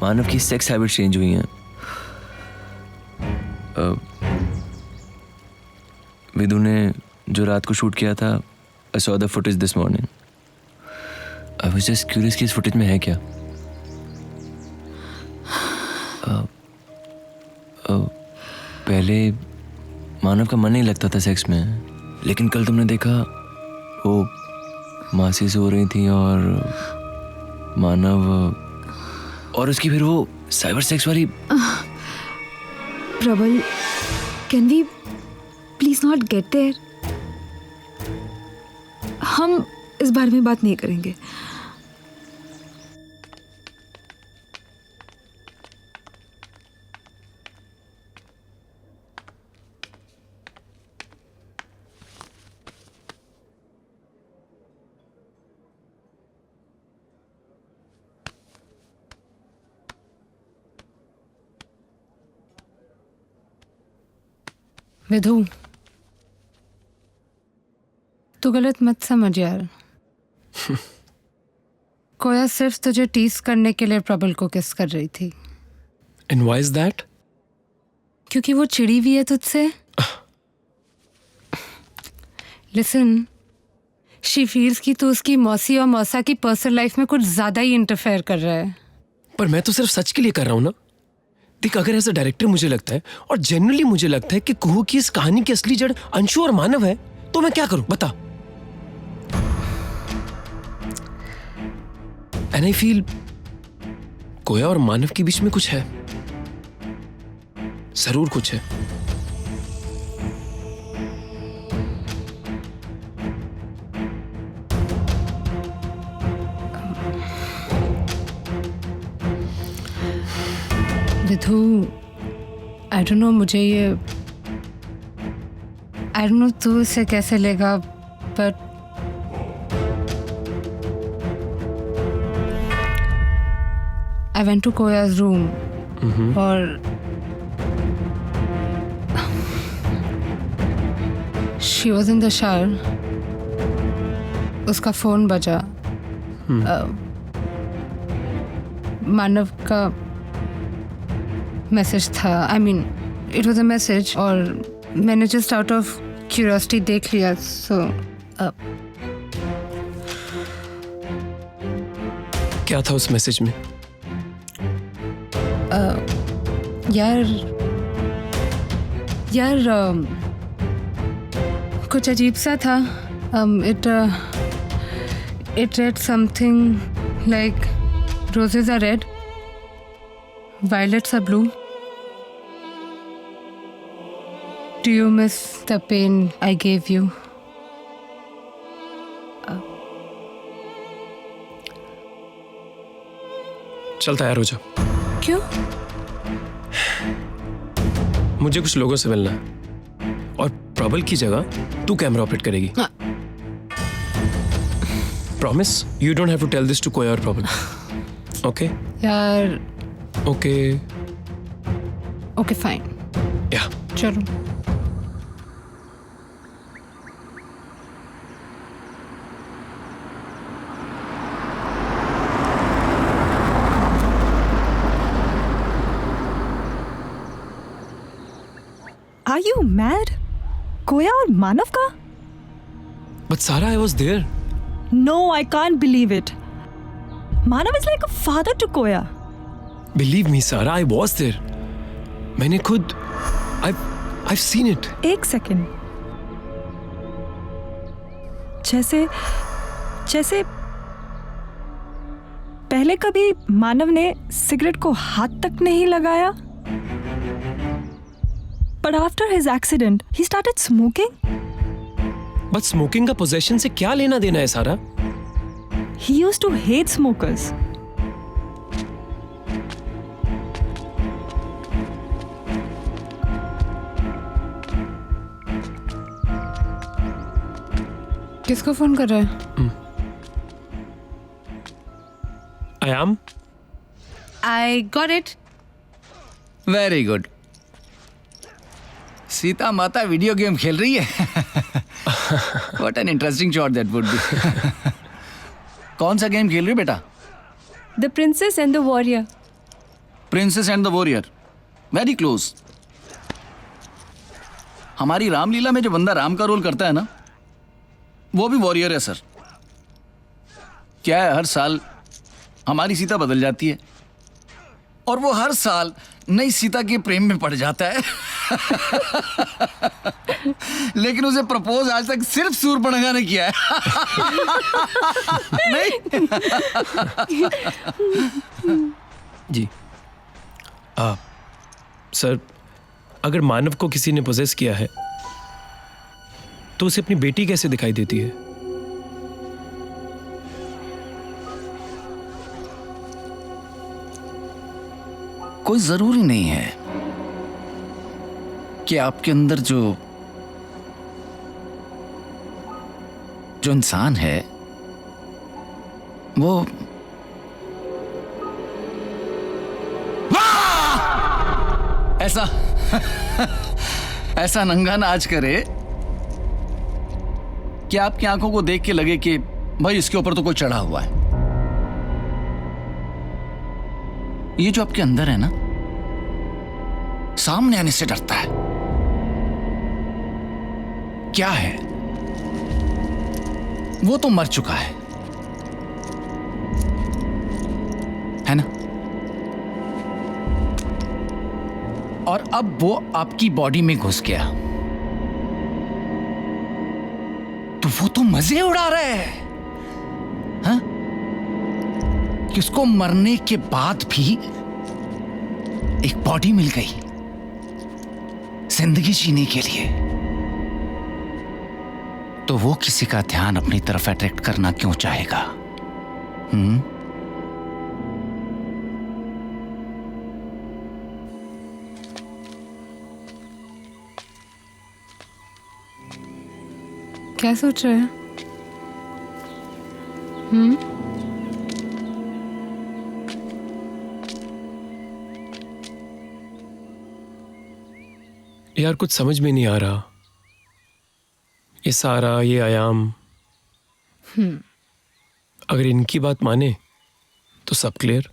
मानव की सेक्स हैबिट चेंज हुई हैं, विदु ने जो रात को शूट किया था, I saw the footage this morning. I was just curious कि इस फुटेज में है क्या? पहले मानव का मन नहीं लगता था सेक्स में, लेकिन कल तुमने देखा वो मासी सो रही थी और मानव और उसकी फिर वो साइबर सेक्स वाली। Prabal, can we please not get there? हम इस बारे में बात नहीं करेंगे। विधु, तू गलत मत समझ यार। कोया सिर्फ तुझे टीस करने के लिए प्रबल को किस कर रही थी। And why is that? क्योंकि वो चिड़ी हुई है तुझसे? लिसन, शी फील्स कि तू उसकी मौसी और मौसा की पर्सनल लाइफ में कुछ ज्यादा ही इंटरफेयर कर रहा है। पर मैं तो सिर्फ सच के लिए कर रहा हूँ ना। देख, अगर एज अ डायरेक्टर मुझे लगता है और जेन्युइनली मुझे लगता है कि कुहू की इस कहानी की असली जड़ अंशु और मानव है, तो मैं क्या करूं बता। एंड आई फील कोया और मानव के बीच में कुछ है, जरूर कुछ है। विधु, आई डोंट नो, मुझे ये आई डोंट नो तू इसे कैसे लेगा, but I went to Koya's room और she was in the shower. उसका फोन बजा। मानव का मैसेज था। I mean, it was a message और मैंने just out of curiosity देख लिया। So क्या था उस मैसेज में? यार कुछ अजीब सा था। it read something like roses are red, violets are blue. Do you miss the pain I gave you? चल तैयार हो जा। क्यों? मुझे कुछ लोगों से मिलना है और प्रबल की जगह तू कैमरा ऑपरेट करेगी। Promise? You don't have to tell this to Koya और प्रबल। ओके यार। Okay okay fine. या चलो। Are you mad? कोया और मानव का? But Sara, I was there. No, I can't believe it. Manav is like a father to Koya. Believe me, Sara, I was there. मैंने खुद I've seen it. एक second. जैसे पहले कभी मानव ने सिगरेट को हाथ तक नहीं लगाया, but after his accident he started smoking. But smoking का possession से क्या लेना देना है सारा? He used to hate smokers. किसको फोन कर रहा है? I am. I got it. Very good. Sita माता वीडियो गेम खेल रही है। What an interesting shot that would be. कौन सा गेम खेल रही हो बेटा? The princess and the warrior. Princess and the warrior, very close. हमारी रामलीला में जो बंदा राम का रोल करता है ना, वो भी वॉरियर है सर। क्या है, हर साल हमारी सीता बदल जाती है और वो हर साल नई सीता के प्रेम में पड़ जाता है। लेकिन उसे प्रपोज आज तक सिर्फ सूर्पणखा ने किया है। नहीं? जी सर, अगर मानव को किसी ने पोजेस किया है तो उसे अपनी बेटी कैसे दिखाई देती है? कोई जरूरी नहीं है कि आपके अंदर जो इंसान है वो ऐसा नंगा नाच करे कि आपकी आंखों को देख के लगे कि भाई इसके ऊपर तो कोई चढ़ा हुआ है। ये जो आपके अंदर है ना, सामने आने से डरता है। क्या है? वो तो मर चुका है ना? और अब वो आपकी बॉडी में घुस गया, तो वो तो मजे उड़ा रहा है, हाँ? कि उसको मरने के बाद भी एक बॉडी मिल गई जिंदगी जीने के लिए, तो वो किसी का ध्यान अपनी तरफ अट्रैक्ट करना क्यों चाहेगा? क्या सोच रहे हैं? यार कुछ समझ में नहीं आ रहा। ये सारा, ये आयाम, अगर इनकी बात माने तो सब क्लियर।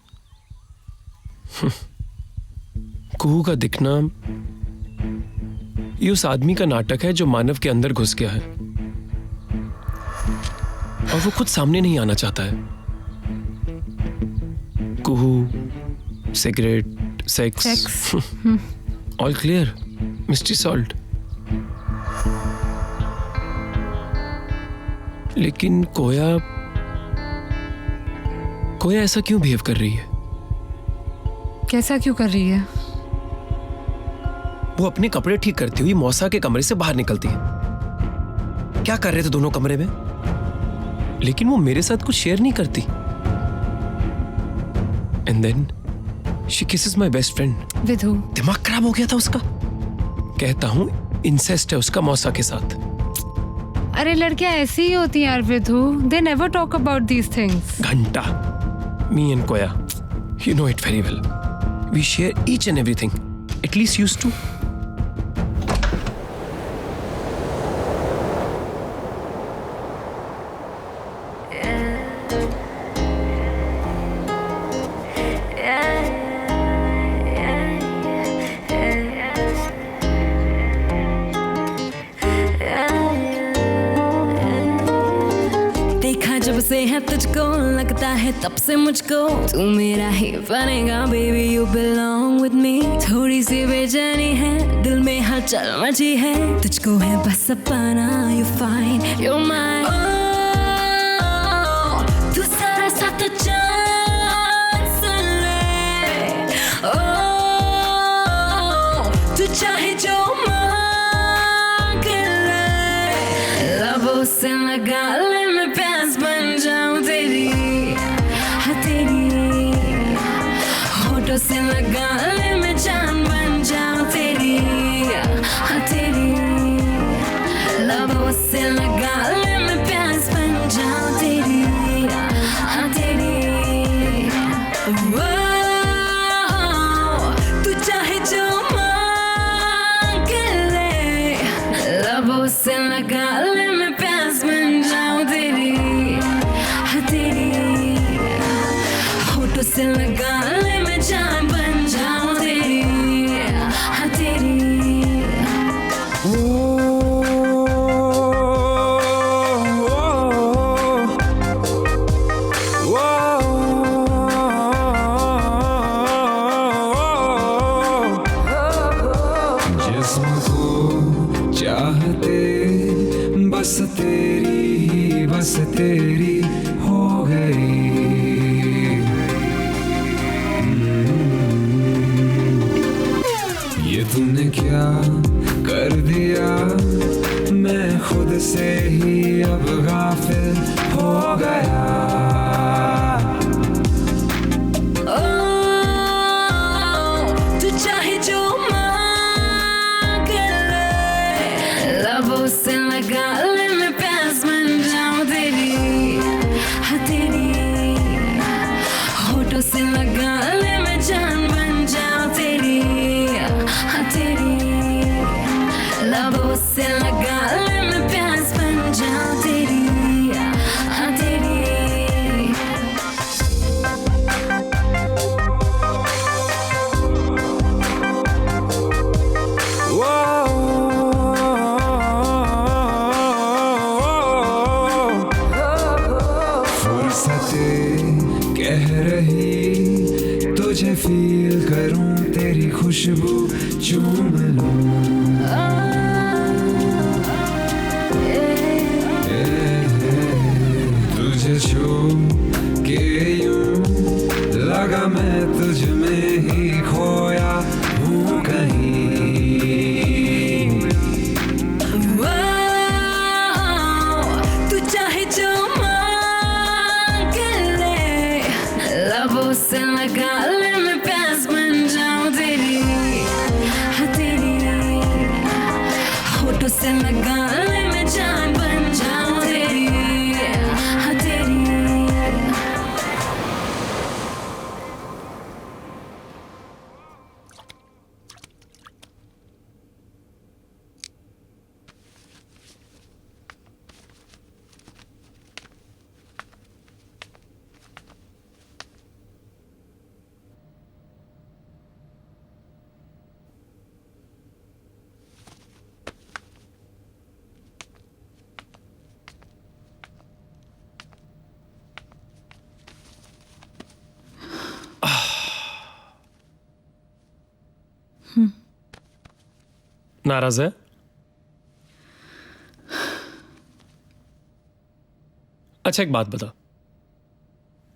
कुहू का दिखना ये उस आदमी का नाटक है जो मानव के अंदर घुस गया है और वो खुद सामने नहीं आना चाहता है। Kuhu, cigarette, sex, all clear, mystery solved. लेकिन कोया ऐसा क्यों बिहेव कर रही है? कैसा क्यों कर रही है? वो अपने कपड़े ठीक करती हुई मौसा के कमरे से बाहर निकलती है। क्या कर रहे थे दोनों कमरे में? लेकिन वो मेरे साथ कुछ शेयर नहीं करती। And then she kisses my best friend. Vidhu, दिमाग खराब हो गया था उसका। कहता हूं इंसेस्ट है उसका मौसा के साथ। अरे लड़कियां ऐसी ही होती हैं यार Vidhu. They never talk about these things. घंटा, me and Koya, you know it very well. We share each and everything. At least used to. जब से है तुझको लगता है तब से मुझको तू मेरा ही बनेगा baby you belong with me. थोड़ी सी बेचैनी है दिल में हलचल मची है तुझको है बस सपना यू फाइन यू माइन। तू सारा साथ चांस ले तू चाहे जो मांग ले लबों से लगा ले मैं प्यास बन जाऊं तेरी हाँ तेरी होठों से लगा ले मैं जान बन जाऊं तेरी हाँ तेरी लबों से लगा ले मैं प्यास बन जाऊं तेरी हाँ तेरी। तू चाहे जो मांग ले लबों से लगा ले मैं प्यास बन जाऊं तेरी हाँ तेरी होठों से लगा ले मैं जान बन जाऊं तेरी हाँ तेरी। जिस्म को चाहते बस तेरी ही बस तेरी हो गई। ये तूने क्या कर दिया मैं खुद से ही अब गाफिल हो गया। तू चाहे जो मांग ले लबों से लगा ले मैं प्यास बन जाऊं तेरी हाँ तेरी होठों से लगा ले मैं जान बन जाऊं तेरी हाँ तेरी लबों से लगा ले मैं प्यास बन जाऊं तेरी सते कह रही तुझे फील करूं तेरी खुशबू चूम लूं तुझे छू के यूं लगा मैं तुझ में ही खोया हूँ कहीं तू चाहे जो मांग ले लबों से लगा ले मैं प्यास बन जाऊं तेरी हाँ तेरी होठों से लगा ले मैं जान बन जाऊं तेरी हाँ तेरी नाराज है? अच्छा एक बात बता,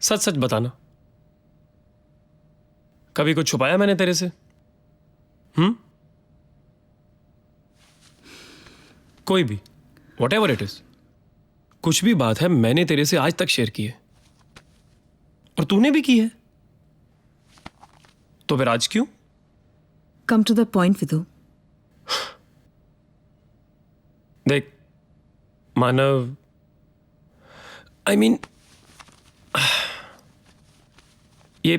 सच सच बताना, कभी कुछ छुपाया मैंने तेरे से? कोई भी, वॉट एवर इट इज, कुछ भी बात है मैंने तेरे से आज तक शेयर की है और तूने भी की है, तो फिर आज क्यों? Come to the point Vidu. देख मानव, आई मीन ये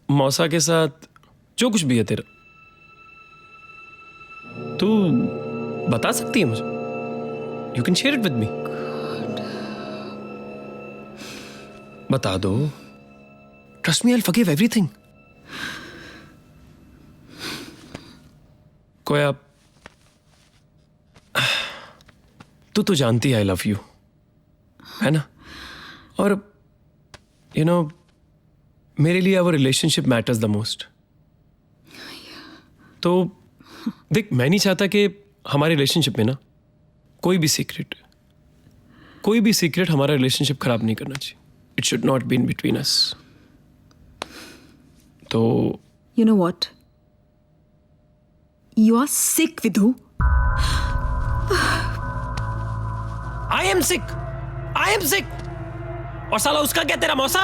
मौसा के साथ जो कुछ भी है तेरा, तू बता सकती है मुझे? You can share it with me. बता दो, trust me, I will forgive everything. कोई आप, तू तो जानती है आई लव यू, है ना? और यू नो मेरे लिए our relationship matters the most. तो देख, मैं नहीं चाहता कि हमारे रिलेशनशिप में ना कोई भी सीक्रेट हमारा रिलेशनशिप खराब नहीं करना चाहिए। It should not be in between us. तो you know what, you are sick Vidu. I am sick. और साला उसका क्या, तेरा मौसा?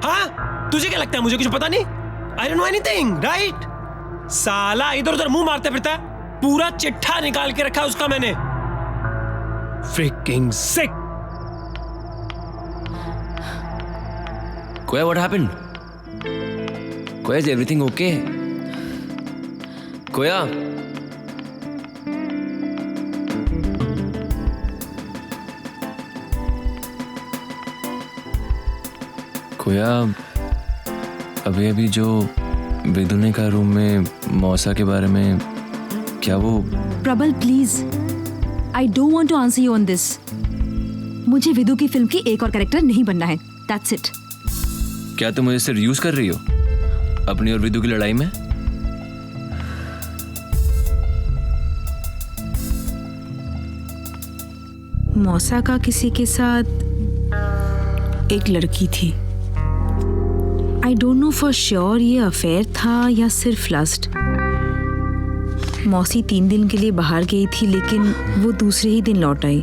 हाँ, तुझे क्या लगता है मुझे कुछ पता नहीं? I don't know anything, right? साला इधर उधर मुंह मारते फिरता है, पूरा चिट्ठा निकाल के रखा उसका मैंने। Freaking sick. Koya, what happened? Koya, is everything okay? Koya? कोया, अभी जो विदु ने कहा रूम में मौसा के बारे में, क्या वो? Prabal please, I don't want to answer you on this. मुझे विदु की फिल्म की एक और कैरेक्टर नहीं बनना है, दैट्स इट। क्या तुम मुझे सिर्फ यूज कर रही हो अपनी और विदु की लड़ाई में? मौसा का किसी के साथ एक लड़की थी। I don't know for sure ये अफेयर था या सिर्फ लस्ट। मौसी 3 दिन के लिए बाहर गई थी, लेकिन वो दूसरे ही दिन लौट आई।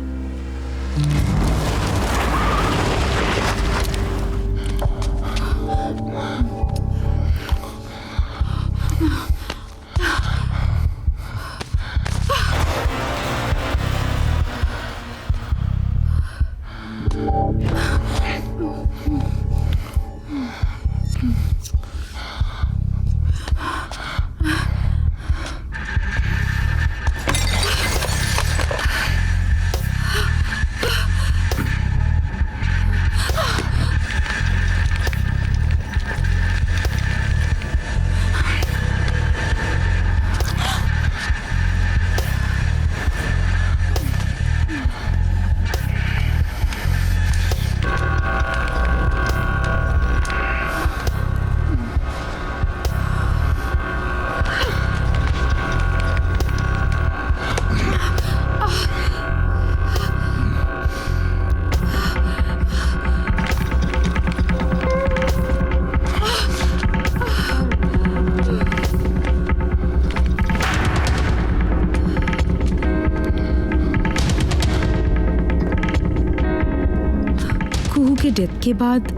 कुहू के डेथ के बाद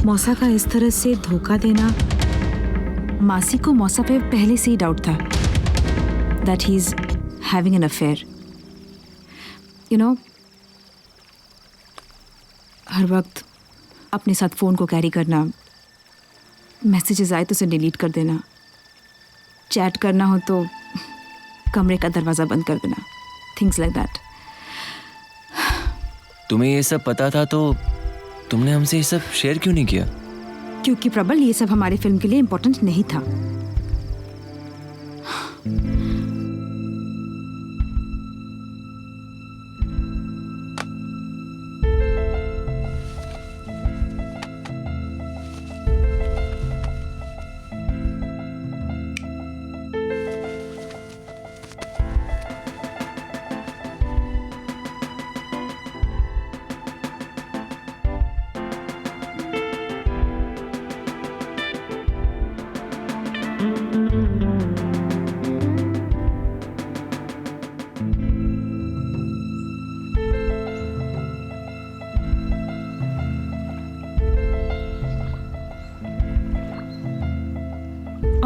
मौसा का इस तरह से धोखा देना, मासी को मौसा पे पहले से ही डाउट था that he is having an affair. You know, हर वक्त अपने साथ फ़ोन को कैरी करना, मैसेजेस आए तो उसे डिलीट कर देना, चैट करना हो तो कमरे का दरवाज़ा बंद कर देना, थिंग्स लाइक दैट। तुम्हें ये सब पता था तो तुमने हमसे ये सब शेयर क्यों नहीं किया? क्योंकि प्रबल ये सब हमारी फिल्म के लिए इम्पोर्टेंट नहीं था।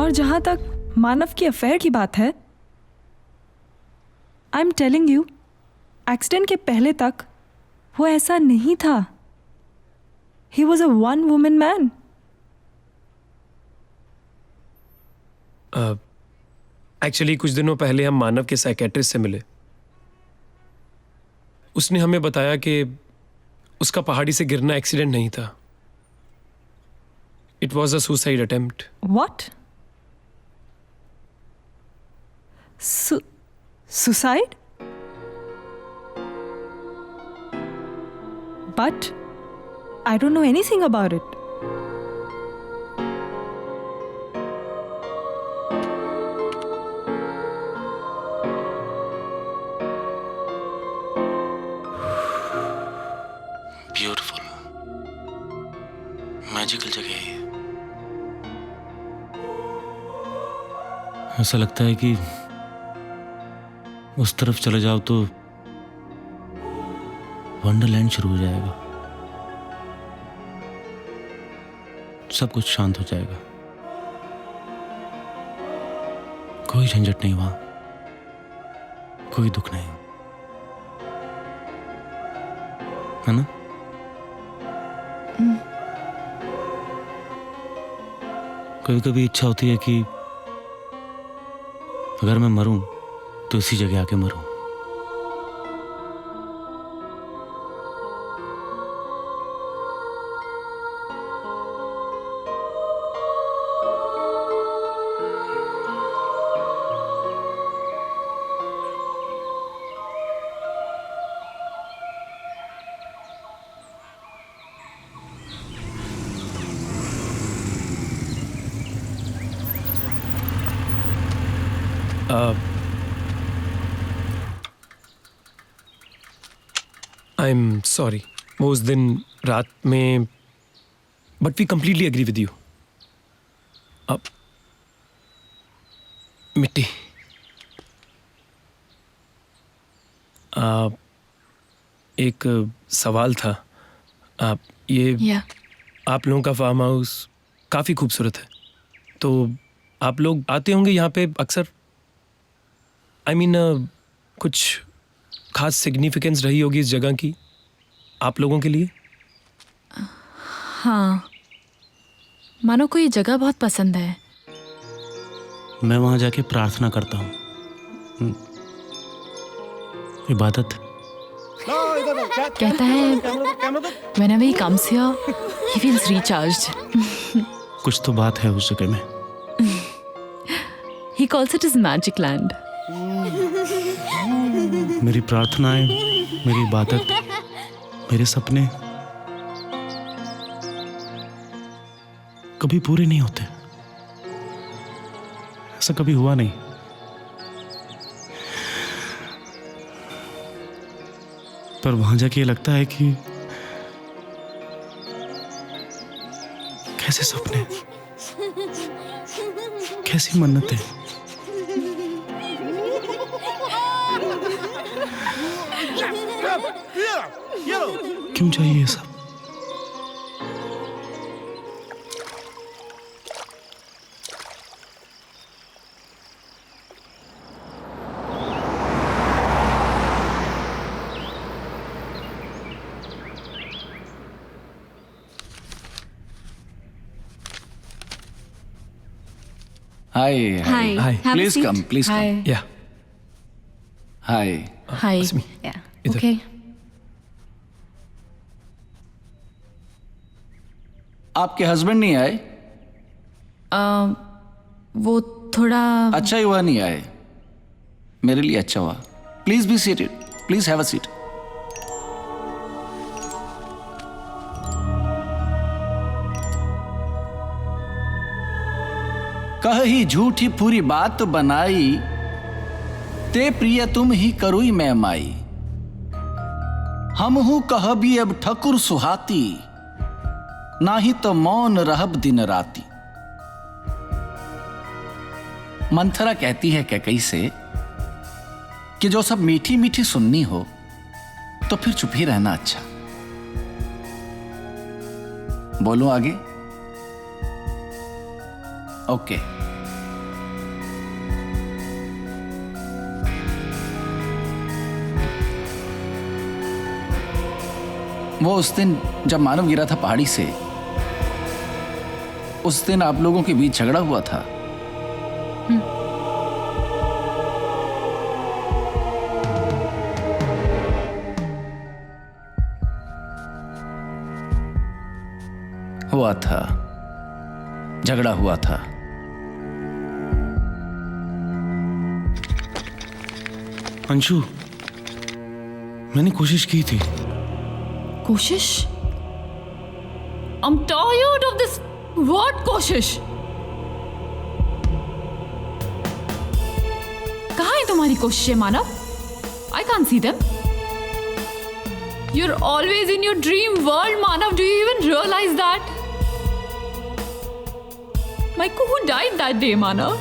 और जहां तक मानव की अफेयर की बात है, I am telling you, accident के पहले तक वो ऐसा नहीं था। He was a one woman man. Actually कुछ दिनों पहले हम मानव के साइकेट्रिस्ट से मिले। उसने हमें बताया कि उसका पहाड़ी से गिरना एक्सीडेंट नहीं था, it was a suicide attempt. What? Suicide? But I don't know anything about it. Beautiful, magical जगह है ये। ऐसा लगता है कि उस तरफ चले जाओ तो वंडरलैंड शुरू हो जाएगा, सब कुछ शांत हो जाएगा, कोई झंझट नहीं वहां, कोई दुख नहीं, है ना? कभी कभी इच्छा होती है कि अगर मैं मरूं तो इसी जगह आके मरूं। आई एम सॉरी, वो उस दिन रात में, but we completely agree with you. अब मिट्टी, एक सवाल था। ये आप लोगों का फार्म हाउस काफ़ी खूबसूरत है, तो आप लोग आते होंगे यहाँ पे अक्सर? आई मीन कुछ खास सिग्निफिकेंस रही होगी इस जगह की आप लोगों के लिए? हाँ, मानो को ये जगह बहुत पसंद है। मैं वहां जाके प्रार्थना करता हूँ, इबादत। कहता है whenever he comes here, he feels recharged. कुछ तो बात है उस जगह में। He calls it his magic land. मेरी प्रार्थनाएं, मेरी इबादत, मेरे सपने कभी पूरे नहीं होते, ऐसा कभी हुआ नहीं। पर वहां जाके लगता है कि कैसे सपने, कैसी मन्नतें। क्यों चाहिए ये सब? हाय Hi. Have a please seat. Come please Hi. कम या हाय Hi. Yeah. Okay. आपके हस्बैंड नहीं आए? वो थोड़ा अच्छा ही हुआ नहीं आए, मेरे लिए अच्छा हुआ। Please be seated, please have a seat. कही झूठी पूरी बात बनाई, ते प्रिय तुम ही करुई मैं माई। हम हूं कह भी अब ठकुर सुहाती, नाही तो मौन रहब दिन राती। मंथरा कहती है कैकई से कि जो सब मीठी मीठी सुननी हो तो फिर चुप ही रहना अच्छा। बोलो आगे। ओके। वो उस दिन जब मानव गिरा था पहाड़ी से, उस दिन आप लोगों के बीच झगड़ा हुआ था। हुआ था, झगड़ा हुआ था। अंशु, मैंने कोशिश की थी। कोशिश? I'm tired of this word कोशिश। कहाँ है तुम्हारी कोशिशें मानव? I can't see them. You're always in your dream world, Manav. Do you even realize that? Maiku, who died that day, Manav?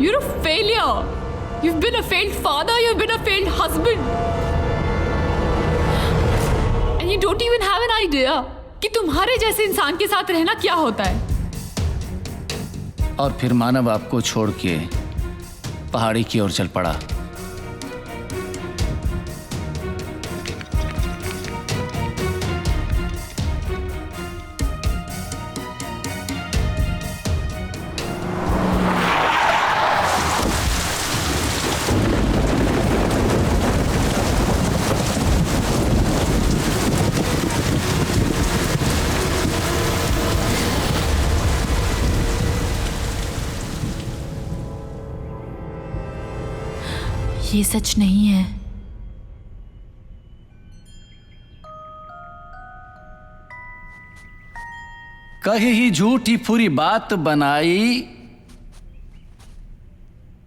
You're a failure. You've been a failed father, you've been a failed husband. And you don't even have an idea कि तुम्हारे जैसे इंसान के साथ रहना क्या होता है। और फिर मानव आपको छोड़ के पहाड़ी की ओर चल पड़ा। ये सच नहीं है। कही ही झूठी पूरी बात बनाई,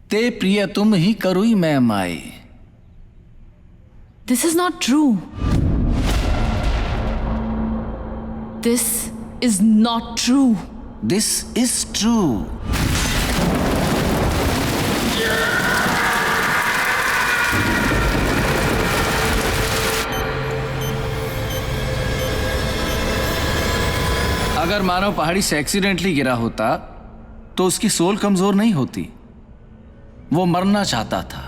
ते प्रिय तुम ही करुई मैं माई। This is not true. This is not true. This is true. अगर मानव पहाड़ी से एक्सीडेंटली गिरा होता तो उसकी सोल कमजोर नहीं होती। वो मरना चाहता था।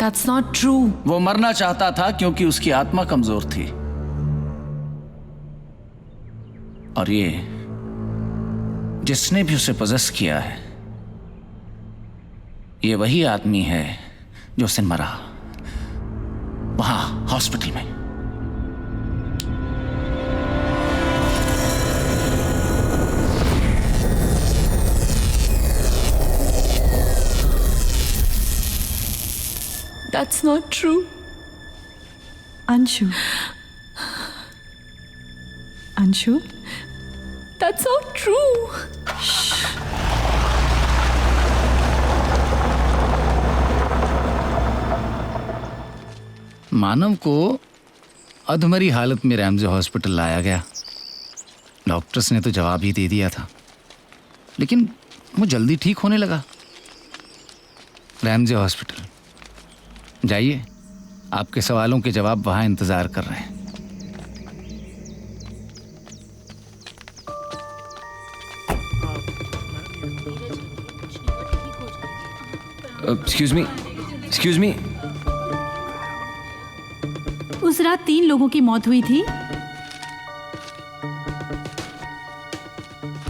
That's not true. वो मरना चाहता था क्योंकि उसकी आत्मा कमजोर थी। और ये जिसने भी उसे पजेस किया है, ये वही आदमी है जो उस दिन मरा वहां हॉस्पिटल में। That's not true. Anshu. Anshu? That's not true. मानव को अधमरी हालत में रैमजे हॉस्पिटल लाया गया। डॉक्टर्स ने तो जवाब ही दे दिया था, लेकिन वो जल्दी ठीक होने लगा। रैमजे हॉस्पिटल जाइए, आपके सवालों के जवाब वहां इंतजार कर रहे हैं। Excuse me. उस रात 3 लोगों की मौत हुई थी।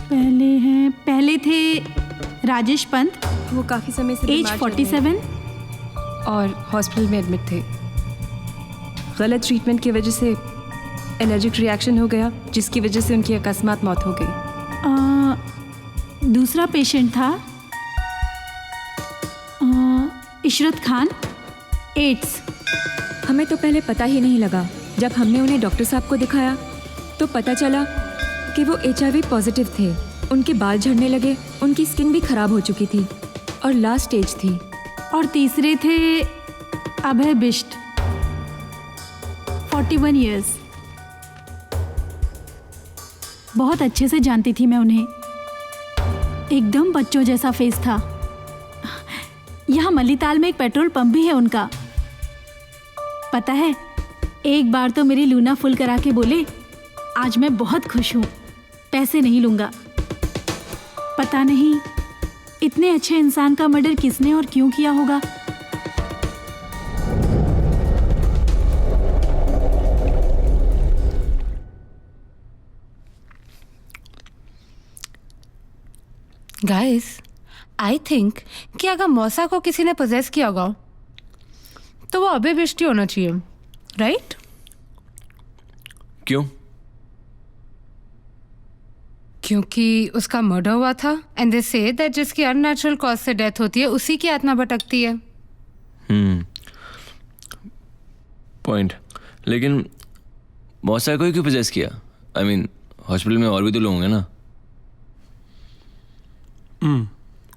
पहले हैं तीसरे थे राजेश पंत, वो काफ़ी समय से एज बीमार चल रहे 47, हैं और हॉस्पिटल में एडमिट थे। गलत ट्रीटमेंट की वजह से एलर्जिक रिएक्शन हो गया, जिसकी वजह से उनकी अकस्मात मौत हो गई। दूसरा पेशेंट था इशरत खान, एड्स। हमें तो पहले पता ही नहीं लगा। जब हमने उन्हें डॉक्टर साहब को दिखाया तो पता चला कि वो HIV पॉजिटिव थे। उनके बाल झड़ने लगे, उनकी स्किन भी खराब हो चुकी थी और लास्ट स्टेज थी। और तीसरे थे अभय बिष्ट, 41 इयर्स। बहुत अच्छे से जानती थी मैं उन्हें, एकदम बच्चों जैसा फेस था। यहाँ मल्लीताल में एक पेट्रोल पंप भी है उनका। पता है, एक बार तो मेरी लूना फुल करा के बोले, आज मैं बहुत खुश हूँ, पैसे नहीं लूँगा। पता नहीं इतने अच्छे इंसान का मर्डर किसने और क्यों किया होगा। गाइस, आई थिंक कि अगर मौसा को किसी ने पोजेस किया होगा तो वो अभय बिष्ट होना चाहिए, राइट? क्यों? क्योंकि उसका मर्डर हुआ था एंड दे से दैट जिसकी अननेचुरल कॉज से डेथ होती है उसी की आत्मा भटकती है। पॉइंट। लेकिन मौसा को ही क्यों पोजेस किया? आई मीन हॉस्पिटल में और भी तो लोग होंगे ना।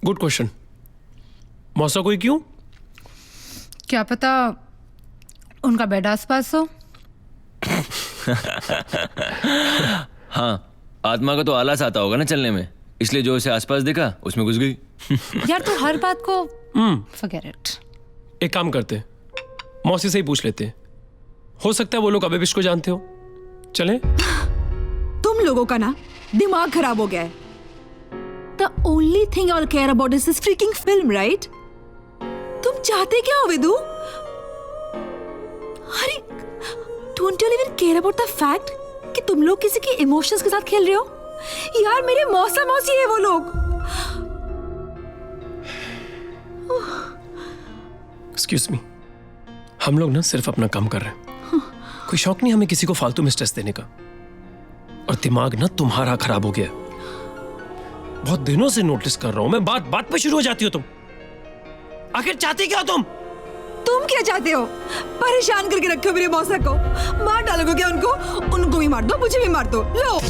Good question. मौसा को ही क्यों? क्या पता उनका बेड आसपास हो। हाँ, आत्मा का तो आलस आता होगा ना चलने में, इसलिए जो उसे आसपास देखा उसमें घुस गई। यार तू हर बात को फॉरगेट इट। एक काम करते, मौसी से ही पूछ लेते, हो सकता है वो लोग अभय बिष्ट को जानते हो। चलें? तुम लोगों का ना दिमाग खराब हो गया है। The only thing I'll care about is this freaking film, right? तुम चाहते क्या हो विदु? अरे, don't you even care about the fact कि तुम लोग किसी के इमोशंस के साथ खेल रहे हो? यार मेरे मौसा मौसी है वो लोग। एक्सक्यूज मी, हम लोग ना सिर्फ अपना काम कर रहे हैं। कोई शौक नहीं हमें किसी को फालतू में स्ट्रेस देने का। और दिमाग ना तुम्हारा खराब हो गया। बहुत दिनों से नोटिस कर रहा हूं मैं, बात बात पे शुरू हो जाती हो तुम। आखिर चाहती क्या हो तुम? तुम क्या चाहते हो? परेशान करके रखे हो मेरे मौसा को। मार डालोगे क्या उनको? उनको भी मार दो, मुझे भी मार दो। लो।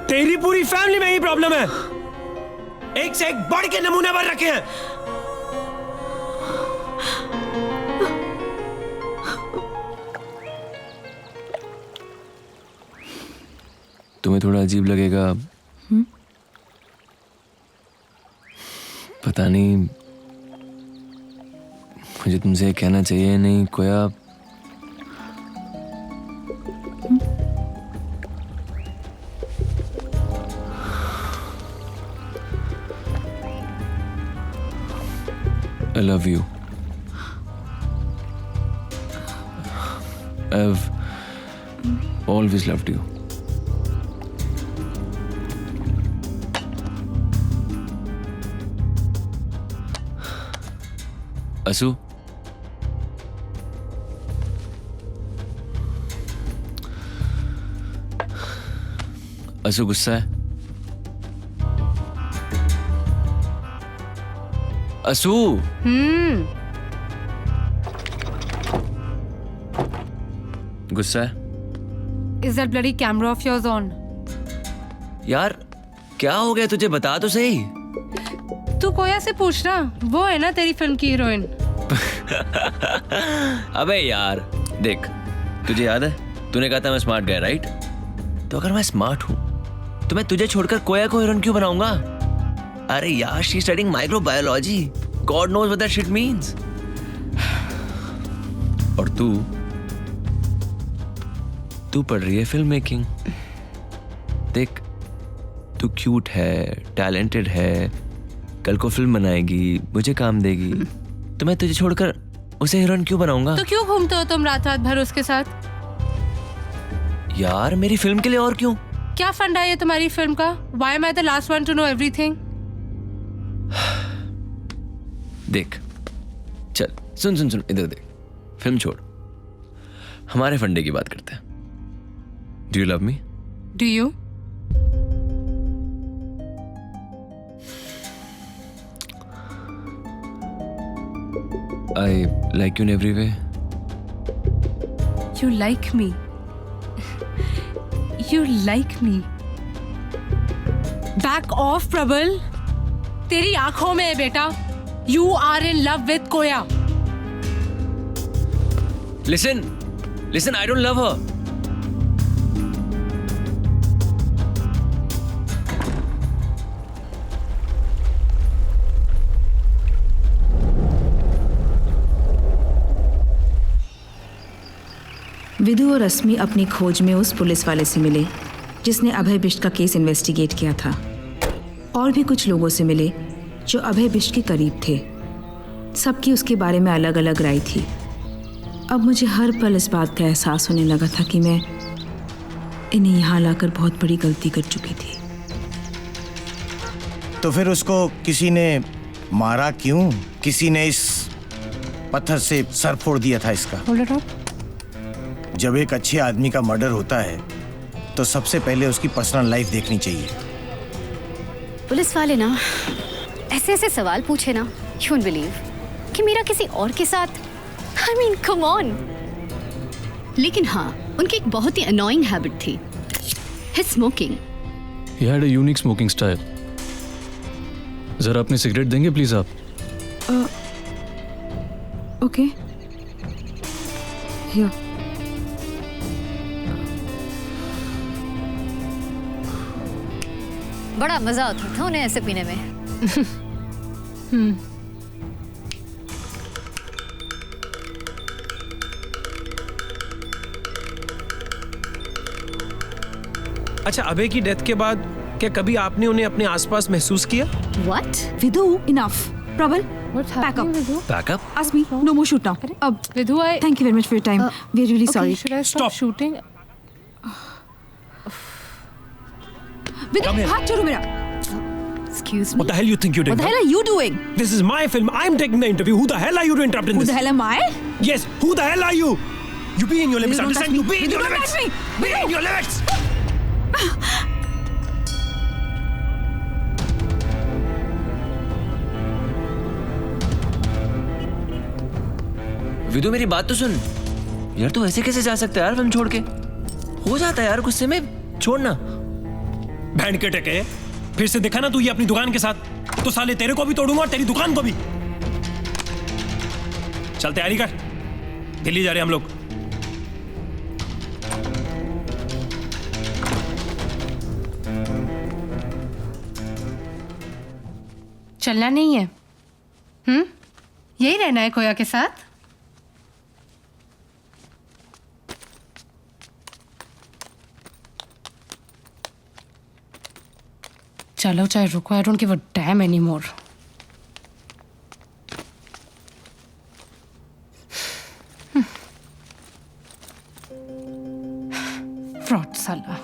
तेरी पूरी फैमिली में ही प्रॉब्लम है। एक से एक बढ़ के नमूने भर रखे हैं। तुम्हें थोड़ा अजीब लगेगा, पता नहीं, मुझे तुमसे कहना चाहिए नहीं कोया। I love you. I've always loved you. असू, असू गुस्सा है? असू, गुस्सा है? Is that bloody camera of yours on? यार क्या हो गया तुझे, बता तो सही। तू कोया से पूछना, वो है ना तेरी फिल्म की हीरोइन। अबे यार देख, तुझे याद है तूने कहा था मैं स्मार्ट गाय, राइट? तो अगर मैं स्मार्ट हूं तो मैं तुझे छोड़कर कोया को हीरोइन क्यों बनाऊंगा? अरे यार, she studying microbiology, god knows what that shit means. और तू पढ़ रही है फिल्म मेकिंग। देख, तू क्यूट है, टैलेंटेड है, कल को फिल्म बनाएगी, मुझे काम देगी, तो मैं तुझे छोड़कर उसे हीरोइन क्यों बनाऊंगा? तो क्यों घूमते हो तुम रात रात भर उसके साथ? यार मेरी फिल्म के लिए, और क्यों? क्या फंडा है तुम्हारी फिल्म का? Why am I the last one to know everything? देख, चल सुन सुन सुन, इधर देख, फिल्म छोड़, हमारे फंडे की बात करते हैं. Do you love me? Do you? I like you in every way. You like me. You like me. Back off, Prabal. तेरी आंखों में है बेटा. You are in love with Koya. Listen, listen, I don't love her. Vidhu और रश्मि अपनी खोज में उस पुलिस वाले से मिले जिसने अभय बिष्ट का केस इन्वेस्टिगेट किया था, और भी कुछ लोगों से मिले जो अभय बिष्ट के करीब थे. सबकी उसके बारे में अलग अलग राय थी. अब मुझे हर पल इस बात का एहसास होने लगा था कि मैं इन्हें यहाँ लाकर बहुत बड़ी गलती कर चुकी थी. तो फिर उसको किसी ने मारा क्यों? किसी ने इस पत्थर से सर फोड़ दिया था इसका. जब एक अच्छे आदमी का मर्डर होता है तो सबसे पहले उसकी पर्सनल लाइफ देखनी चाहिए. पुलिस वाले ना ऐसे ऐसे सवाल पूछे ना, यू वोंट बिलीव कि मेरा किसी और के साथ, आई मीन कम ऑन. लेकिन हाँ, उनकी एक बहुत ही अनोइंग हैबिट थी, his smoking. He had a unique smoking style. जरा अपनी सिगरेट देंगे प्लीज आप? Okay. Here. बड़ा मजा आता था उन्हें ऐसे पीने में. अच्छा, अभय की डेथ के बाद क्या कभी आपने उन्हें अपने आसपास महसूस किया? What? Vidhu, enough. Prabal, pack up. Pack up? Ask me. No more shoot now. Vidhu, Thank you very much for your time. We are really sorry. Should I stop shooting? Vidhu, हाथ छोड़ो मेरा. Excuse me. What the hell you think you're doing? What the hell are you doing? This is my film. I'm taking the interview. Who the hell are you to interrupt in Who this? the hell am I? Yes, who the hell are you? You be in your limits. Don't touch Understand? You me. be in your Don't limits. touch me. Be in your limits. विदु, मेरी बात तो सुन यार. तू ऐसे कैसे जा सकता है यार फिल्म छोड़ के? हो जाता है यार गुस्से में, छोड़ना. बैंड के टके, फिर से दिखा ना तू ये अपनी दुकान के साथ, तो साले तेरे को भी तोड़ूंगा और तेरी दुकान को भी. चल तैयारी कर, दिल्ली जा रहे हम लोग. चलना नहीं है? यही रहना है कोया के साथ? चलो चाहे रुको, I don't give a dam anymore. Fraud साला.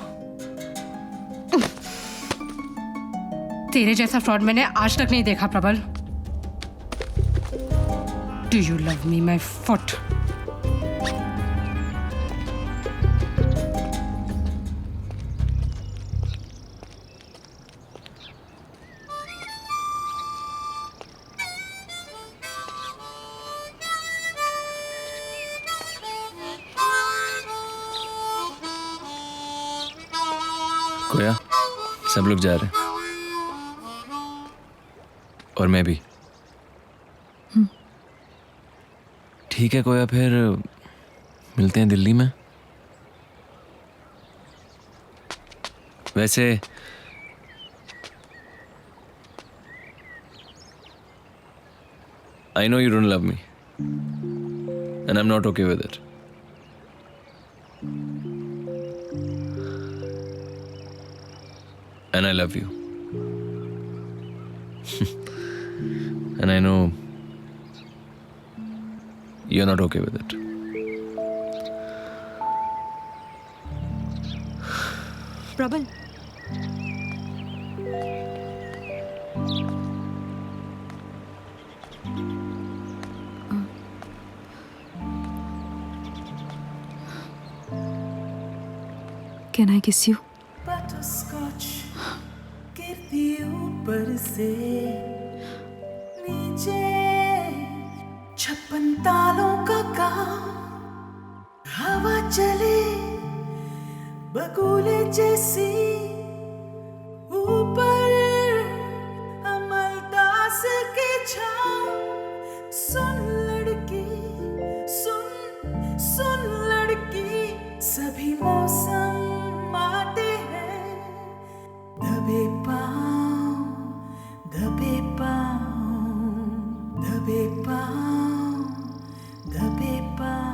तेरे जैसा फ्रॉड मैंने आज तक नहीं देखा Prabal. Do you love me my foot? Koya, सब लोग जा रहे हैं और मैं भी. ठीक है कोया, फिर मिलते हैं दिल्ली में. वैसे I know you don't love me and I'm not okay with it. And I love you. And I know you're not okay with it. Prabal, Can I kiss you? Butterscotch गिरती ऊपर से नीचे 56 तालों का काम हवा चले बगुले जैसी ऊपर अमलदास की छाँव सुन लड़की सुन लड़की सभी मौसम आते हैं दबे पाँव दबे पाँव दबे पाँव दबे पाँव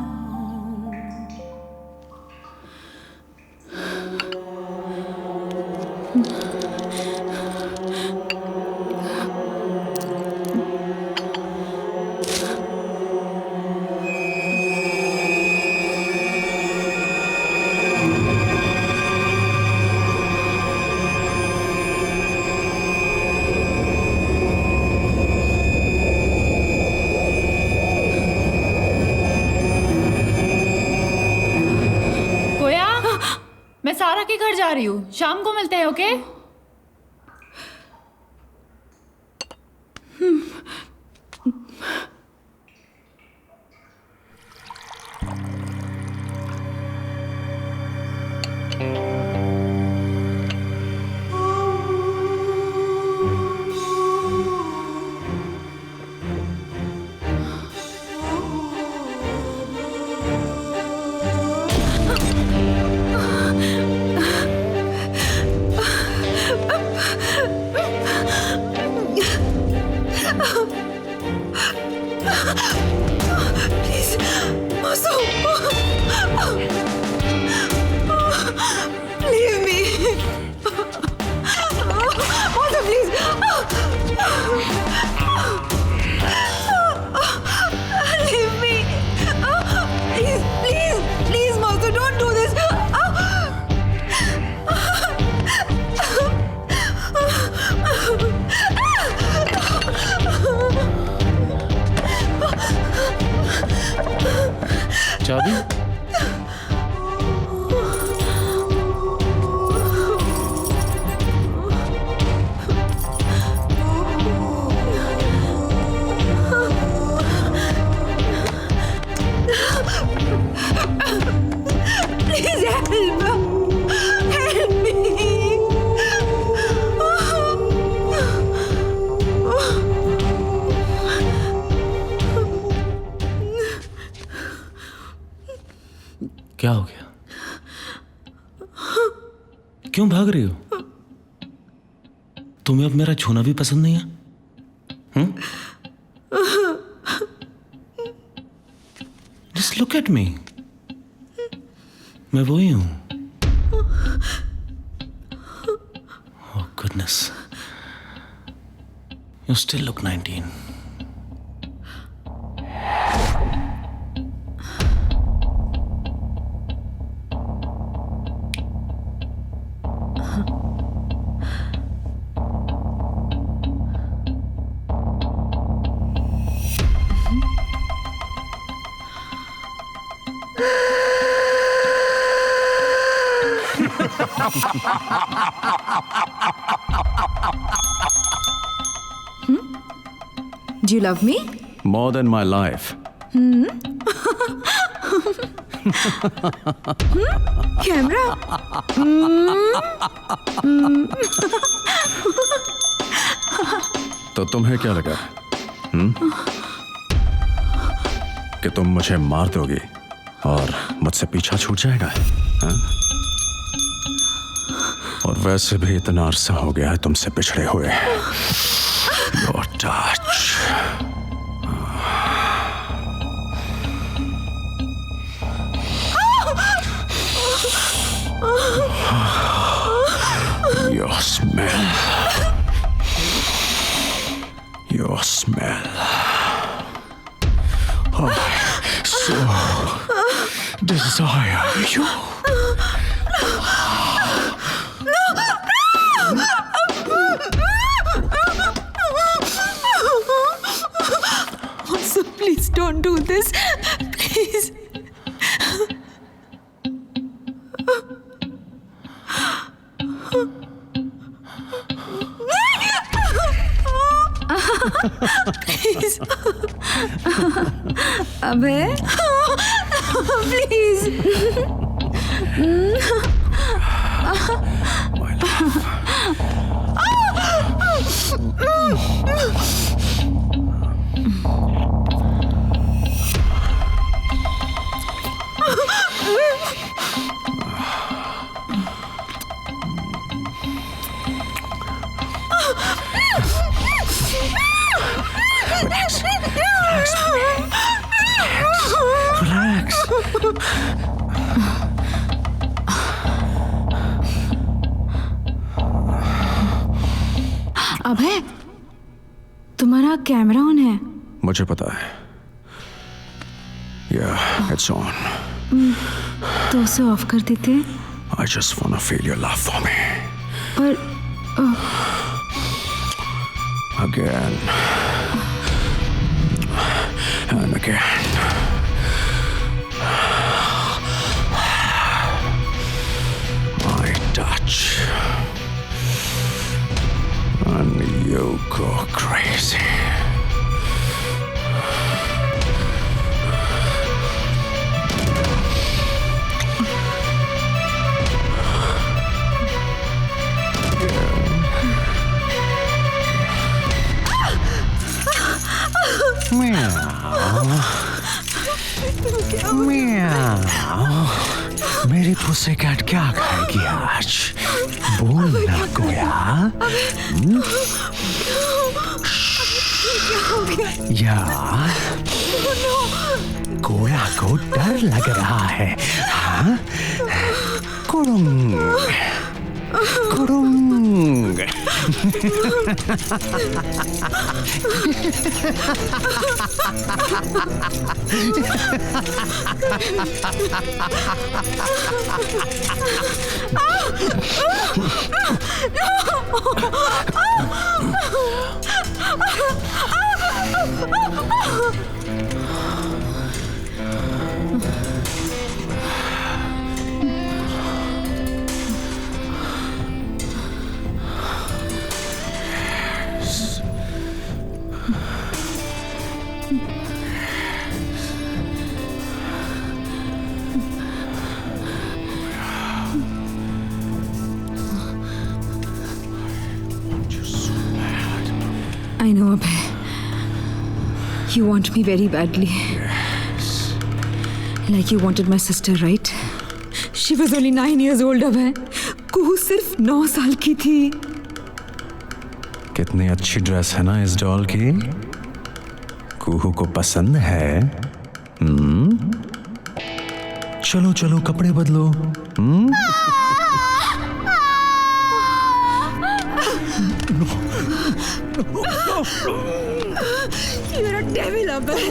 मैं सारा के घर जा रही हूँ, शाम को मिलते हैं, ओके? चाबी? Please help me. क्या हो गया? क्यों भाग रही हो? तुम्हें अब मेरा छूना भी पसंद नहीं है? Just look at me. मैं वही हूं. Oh goodness. You still look 19. Do you love me? More than my life. Camera? तो तुम्हें क्या लगा? कि तुम मुझे मार दोगी और मुझसे पीछा छूट जाएगा? और वैसे भी इतना अरसा हो गया है तुमसे पिछड़े हुए. Your touch. Your smell. Your smell. I so desire you. Also, please don't do this. Please. अबे प्लीज। अभय, तुम्हारा कैमरा ऑन है? मुझे पता है। Yeah, it's on. तो उसे ऑफ कर देते। I just wanna feel your love for me. पर Again. And again. My touch. And you go crazy. मेरी पुसे कैट क्या खाएगी आज? बोल ना कोया। यार, कोया को डर लग रहा है। हाँ? कुड़ुंग कुड़ुंग। I know, Abhay. You want me very badly. Yes. Like you wanted my sister, right? She was only 9 years old, Abhay. कुहू सिर्फ 9 साल की थी। कितनी अच्छी ड्रेस है ना इस डॉल की। कुहू को पसंद है। चलो चलो कपड़े बदलो। You're a devil, Abhay.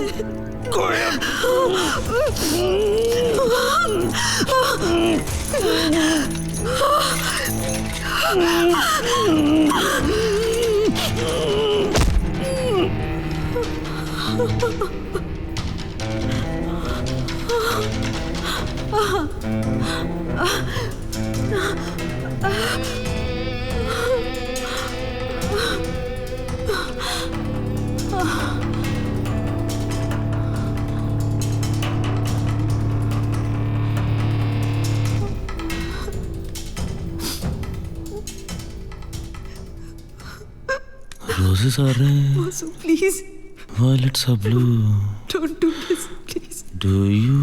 Roses are red. Vasu, please. Violets are blue. Don't do this, please. Do you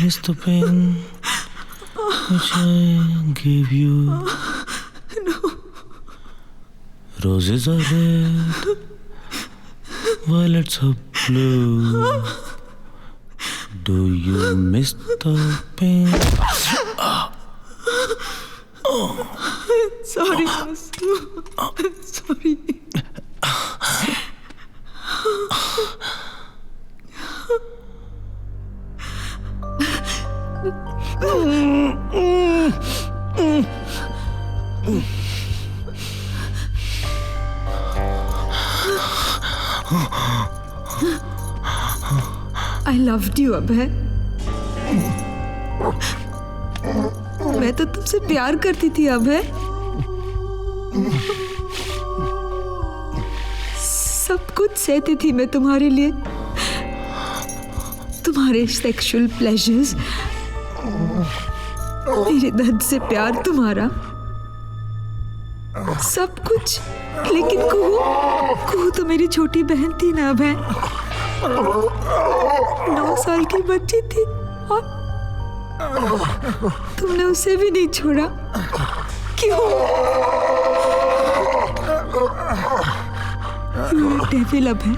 miss the pen which I gave you? No. Roses are red. Violets are blue. Do you miss the pen? Sorry, Vasu. Sorry. I loved you, Abhay. मैं तो तुमसे प्यार करती थी, अभय। सब कुछ सहती थी मैं तुम्हारे लिए। तुम्हारे सेक्सुअल प्लेजर्स, मेरे दर्द से प्यार तुम्हारा, सब कुछ। लेकिन कुहू तो मेरी छोटी बहन थी ना बहन, 9 साल की बच्ची थी और तुमने उसे भी नहीं छोड़ा। क्यों? You are a devil, Abhay.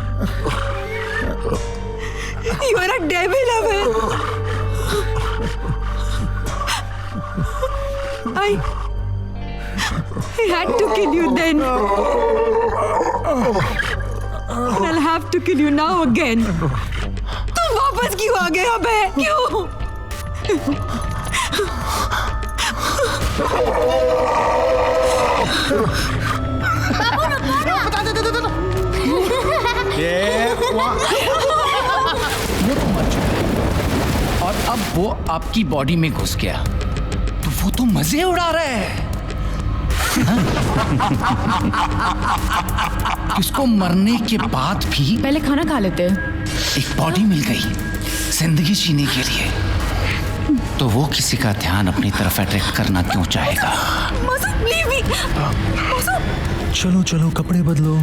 You are a devil, Abhay. I had to kill you then. And I'll have to kill you now again. तुम वापस क्यों आ गए अबे? क्यों? वो तो मर चुका और अब वो आपकी बॉडी में घुस गया तो वो तो मजे उड़ा रहा है। इसको मरने के बाद भी पहले खाना खा लेते हैं। एक बॉडी मिल गई जिंदगी जीने के लिए, तो वो किसी का ध्यान अपनी तरफ अट्रैक्ट करना क्यों चाहेगा? चलो चलो कपड़े बदलो।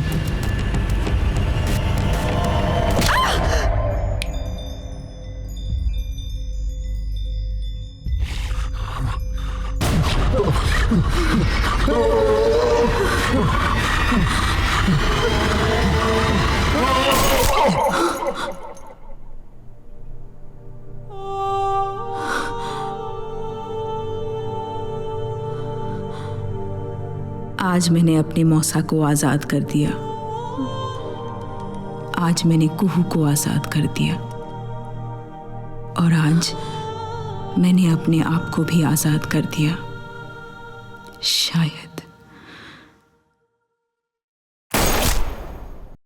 आज मैंने अपनी मौसा को आजाद कर दिया, आज मैंने कुहू को आजाद कर दिया, और आज मैंने अपने आप को भी आजाद कर दिया। शायद